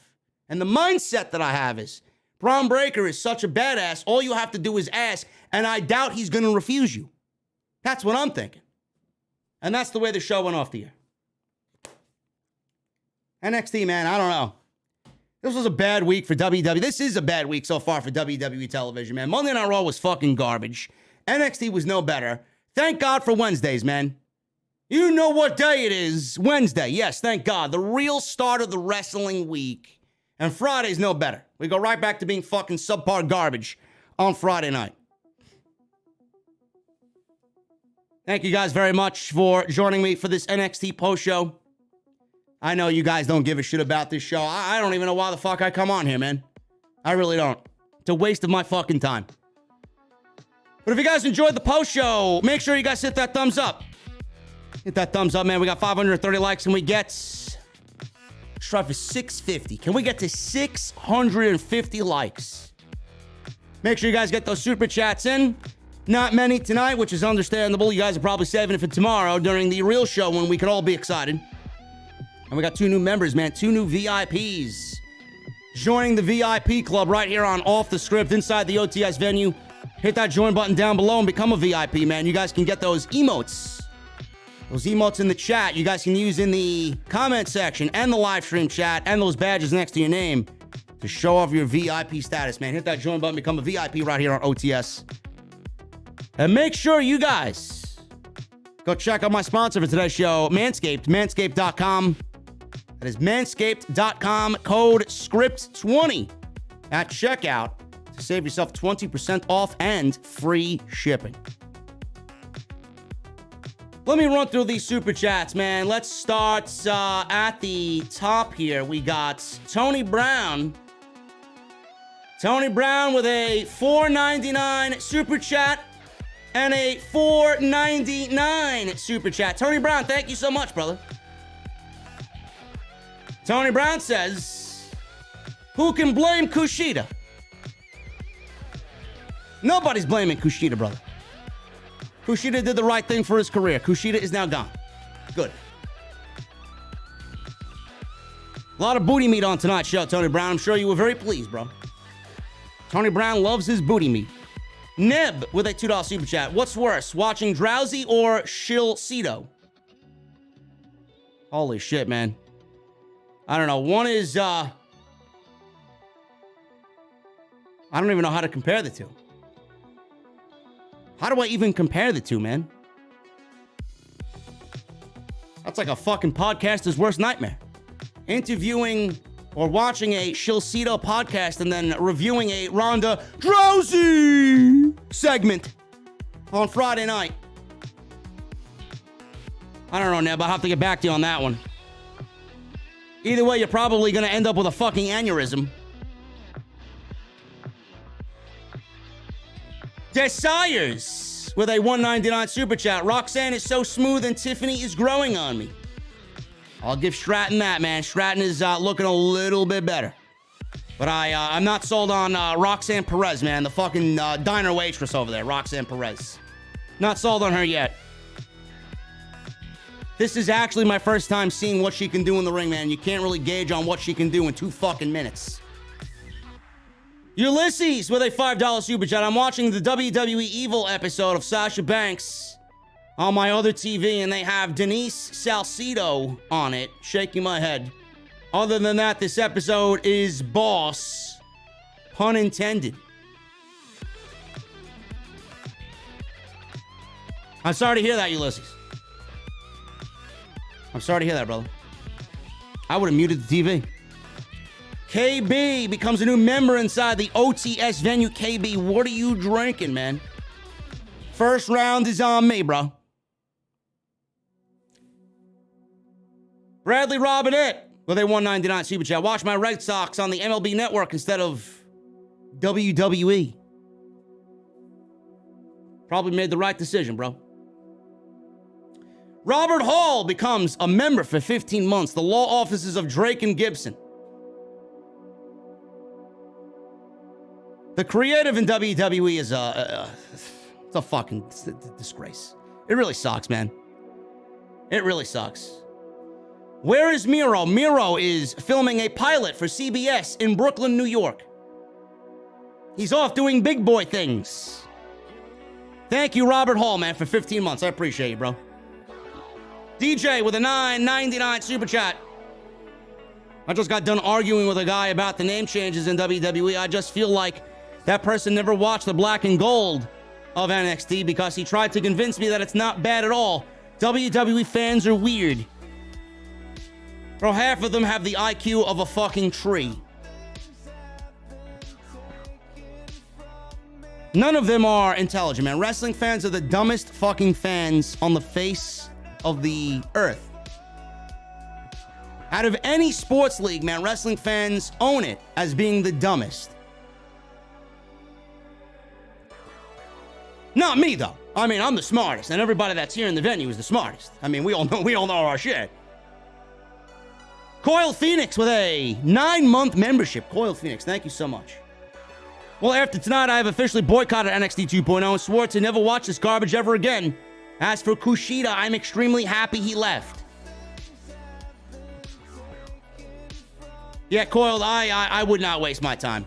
and the mindset that I have is Braun Breaker is such a badass, all you have to do is ask, and I doubt he's going to refuse you. That's what I'm thinking. And that's the way the show went off the air. NXT, man, I don't know. This was a bad week for WWE. This is a bad week so far for WWE television, man. Monday Night Raw was fucking garbage. NXT was no better. Thank God for Wednesdays, man. You know what day it is. Wednesday. Yes, thank God. The real start of the wrestling week. And Friday's no better. We go right back to being fucking subpar garbage on Friday night. Thank you guys very much for joining me for this NXT post show. I know you guys don't give a shit about this show. I don't even know why the fuck I come on here, man. I really don't. It's a waste of my fucking time. But if you guys enjoyed the post show, make sure you guys hit that thumbs up. Hit that thumbs up, man. We got 530 likes and we get... Let's try for 650. Can we get to 650 likes? Make sure you guys get those super chats in. Not many tonight, which is understandable. You guys are probably saving it for tomorrow during the real show when we can all be excited. And we got 2 new members, man. 2 new VIPs. Joining the VIP club right here on Off the Script inside the OTS venue. Hit that join button down below and become a VIP, man. You guys can get those emotes. Those emotes in the chat you guys can use in the comment section and the live stream chat and those badges next to your name to show off your VIP status, man. Hit that join button, become a VIP right here on OTS. And make sure you guys go check out my sponsor for today's show, Manscaped, manscaped.com. That is manscaped.com, code SCRIPT20 at checkout to save yourself 20% off and free shipping. Let me run through these super chats, man. Let's start at the top here. We got Tony Brown. Tony Brown with a $4.99 super chat and a $4.99 super chat. Tony Brown, thank you so much, brother. Tony Brown says, who can blame Kushida? Nobody's blaming Kushida, brother. Kushida did the right thing for his career. Kushida is now gone. Good. A lot of booty meat on tonight's show, Tony Brown. I'm sure you were very pleased, bro. Tony Brown loves his booty meat. Neb with a $2 super chat. What's worse, watching Drowsy or Shilcito? Holy shit, man. I don't know. One is, I don't even know how to compare the two. How do I even compare the two, man? That's like a fucking podcaster's worst nightmare. Interviewing or watching a Shilcito podcast and then reviewing a Ronda Drowsy segment on Friday night. I don't know, Neb. I'll have to get back to you on that one. Either way, you're probably going to end up with a fucking aneurysm. Desires with a $1.99 super chat. Roxanne is so smooth and Tiffany is growing on me. I'll give Stratton that, man. Stratton is looking a little bit better. But I'm not sold on Roxanne Perez, man. The fucking diner waitress over there, Roxanne Perez. Not sold on her yet. This is actually my first time seeing what she can do in the ring, man. You can't really gauge on what she can do in 2 fucking minutes. Ulysses with a $5 super chat. I'm watching the WWE Evil episode of Sasha Banks on my other TV, and they have Denise Salcido on it. Shaking my head. Other than that, this episode is boss. Pun intended. I'm sorry to hear that, Ulysses. I'm sorry to hear that, brother. I would have muted the TV. KB becomes a new member inside the OTS venue. KB, what are you drinking, man? First round is on me, bro. Bradley Robinette with a $1.99 super chat. Watch my Red Sox on the MLB Network instead of WWE. Probably made the right decision, bro. Robert Hall becomes a member for 15 months. The law offices of Drake and Gibson. The creative in WWE is it's a fucking disgrace. It really sucks, man. It really sucks. Where is Miro? Miro is filming a pilot for CBS in Brooklyn, New York. He's off doing big boy things. Thank you, Robert Hall, man, for 15 months. I appreciate you, bro. DJ with a $9.99 super chat. I just got done arguing with a guy about the name changes in WWE. I just feel like that person never watched the black and gold of NXT because he tried to convince me that it's not bad at all. WWE fans are weird. Bro, half of them have the IQ of a fucking tree. None of them are intelligent, man. Wrestling fans are the dumbest fucking fans on the face of the earth. Out of any sports league, man, wrestling fans own it as being the dumbest. Not me, though. I mean, I'm the smartest, and everybody that's here in the venue is the smartest. I mean, we all know our shit. Coil Phoenix with a 9-month membership. Coil Phoenix, thank you so much. Well, after tonight, I have officially boycotted NXT 2.0 and swore to never watch this garbage ever again. As for Kushida, I'm extremely happy he left. Yeah, Coiled, I would not waste my time.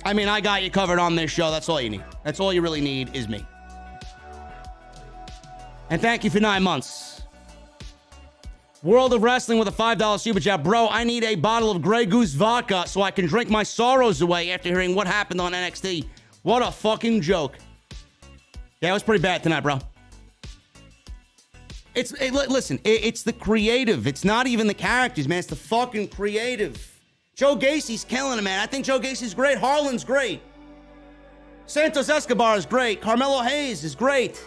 I mean, I got you covered on this show. That's all you need. That's all you really need is me. And thank you for 9 months. World of Wrestling with a $5 super chat. Bro, I need a bottle of Grey Goose vodka so I can drink my sorrows away after hearing what happened on NXT. What a fucking joke. Yeah, it was pretty bad tonight, bro. Listen, it's the creative. It's not even the characters, man. It's the fucking creative. Joe Gacy's killing it, man. I think Joe Gacy's great. Harlan's great. Santos Escobar is great. Carmelo Hayes is great.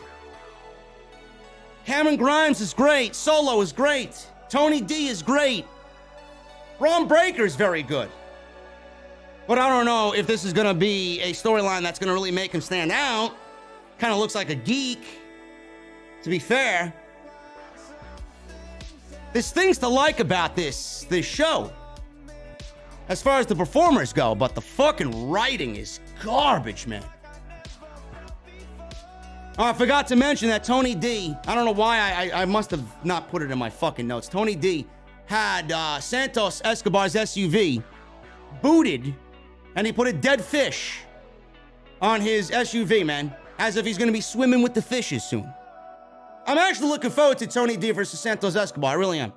Cameron Grimes is great. Solo is great. Tony D is great. Braun Breaker is very good. But I don't know if this is going to be a storyline that's going to really make him stand out. Kind of looks like a geek, to be fair. There's things to like about this show, as far as the performers go, but the fucking writing is garbage, man. Oh, I forgot to mention that Tony D, I don't know why I must have not put it in my fucking notes. Tony D had Santos Escobar's SUV booted, and he put a dead fish on his SUV, man, as if he's going to be swimming with the fishes soon. I'm actually looking forward to Tony D versus Santos Escobar. I really am.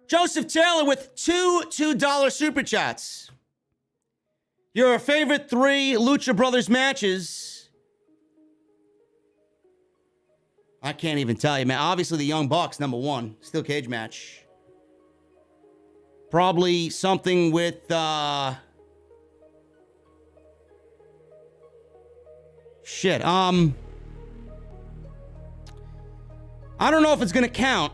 Joseph Taylor with two $2 super chats. Your favorite 3 Lucha Brothers matches. I can't even tell you, man. Obviously, the Young Bucks, number 1. Steel cage match. Probably something with, shit, I don't know if it's gonna count,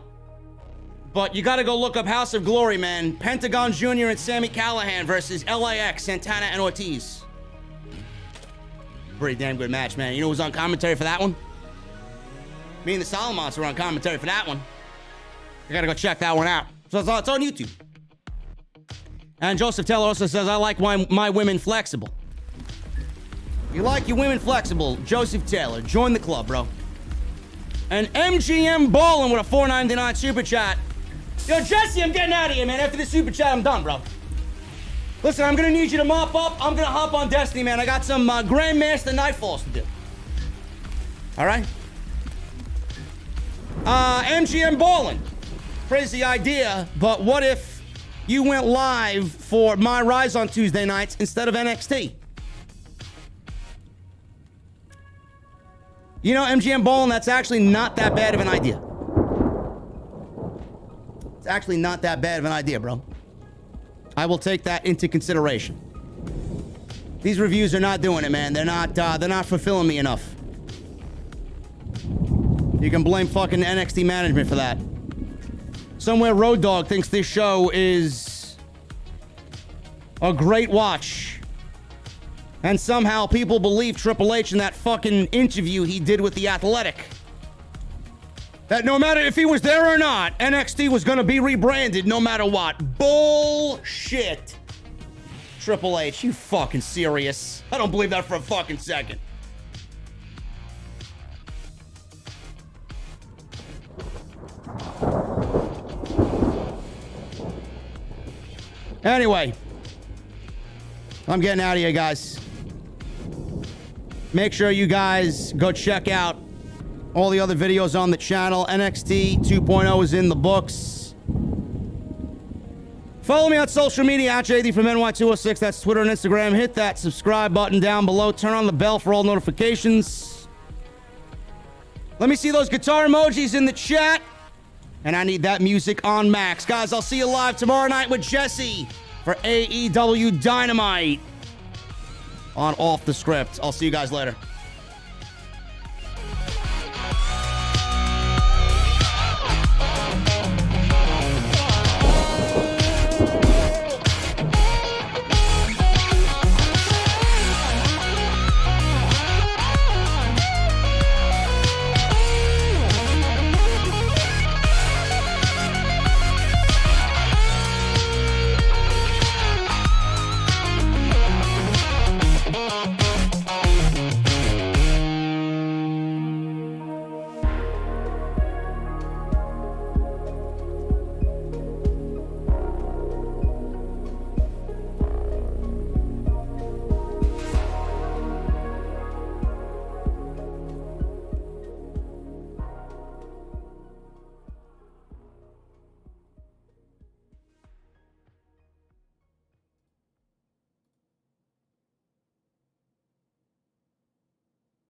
but you gotta go look up House of Glory, man. Pentagon Jr. and Sami Callihan versus LAX, Santana and Ortiz. Pretty damn good match, man. You know who's on commentary for that one? Me and the Solomons were on commentary for that one. You gotta go check that one out. So it's on YouTube. And Joseph Taylor also says, I like my women flexible. You like your women flexible, Joseph Taylor. Join the club, bro. And MGM Ballin with a $4.99 super chat. Yo, Jesse, I'm getting out of here, man. After this super chat, I'm done, bro. Listen, I'm gonna need you to mop up. I'm gonna hop on Destiny, man. I got some Grandmaster Nightfalls to do. All right? MGM Ballin. Crazy idea, but what if you went live for My Rise on Tuesday nights instead of NXT? You know, MGM Ballin, that's actually not that bad of an idea. It's actually not that bad of an idea, bro. I will take that into consideration. These reviews are not doing it, man. They're not fulfilling me enough. You can blame fucking NXT management for that. Somewhere Road Dogg thinks this show is a great watch. And somehow people believe Triple H in that fucking interview he did with The Athletic. That no matter if he was there or not, NXT was gonna be rebranded no matter what. Bullshit. Triple H, you fucking serious? I don't believe that for a fucking second. Anyway, I'm getting out of here, guys. Make sure you guys go check out all the other videos on the channel. NXT 2.0 is in the books. Follow me on social media at JDfromNY206. That's Twitter and Instagram. Hit that subscribe button down below. Turn on the bell for all notifications. Let me see those guitar emojis in the chat. And I need that music on max. Guys, I'll see you live tomorrow night with Jacey for AEW Dynamite on Off the Script. I'll see you guys later.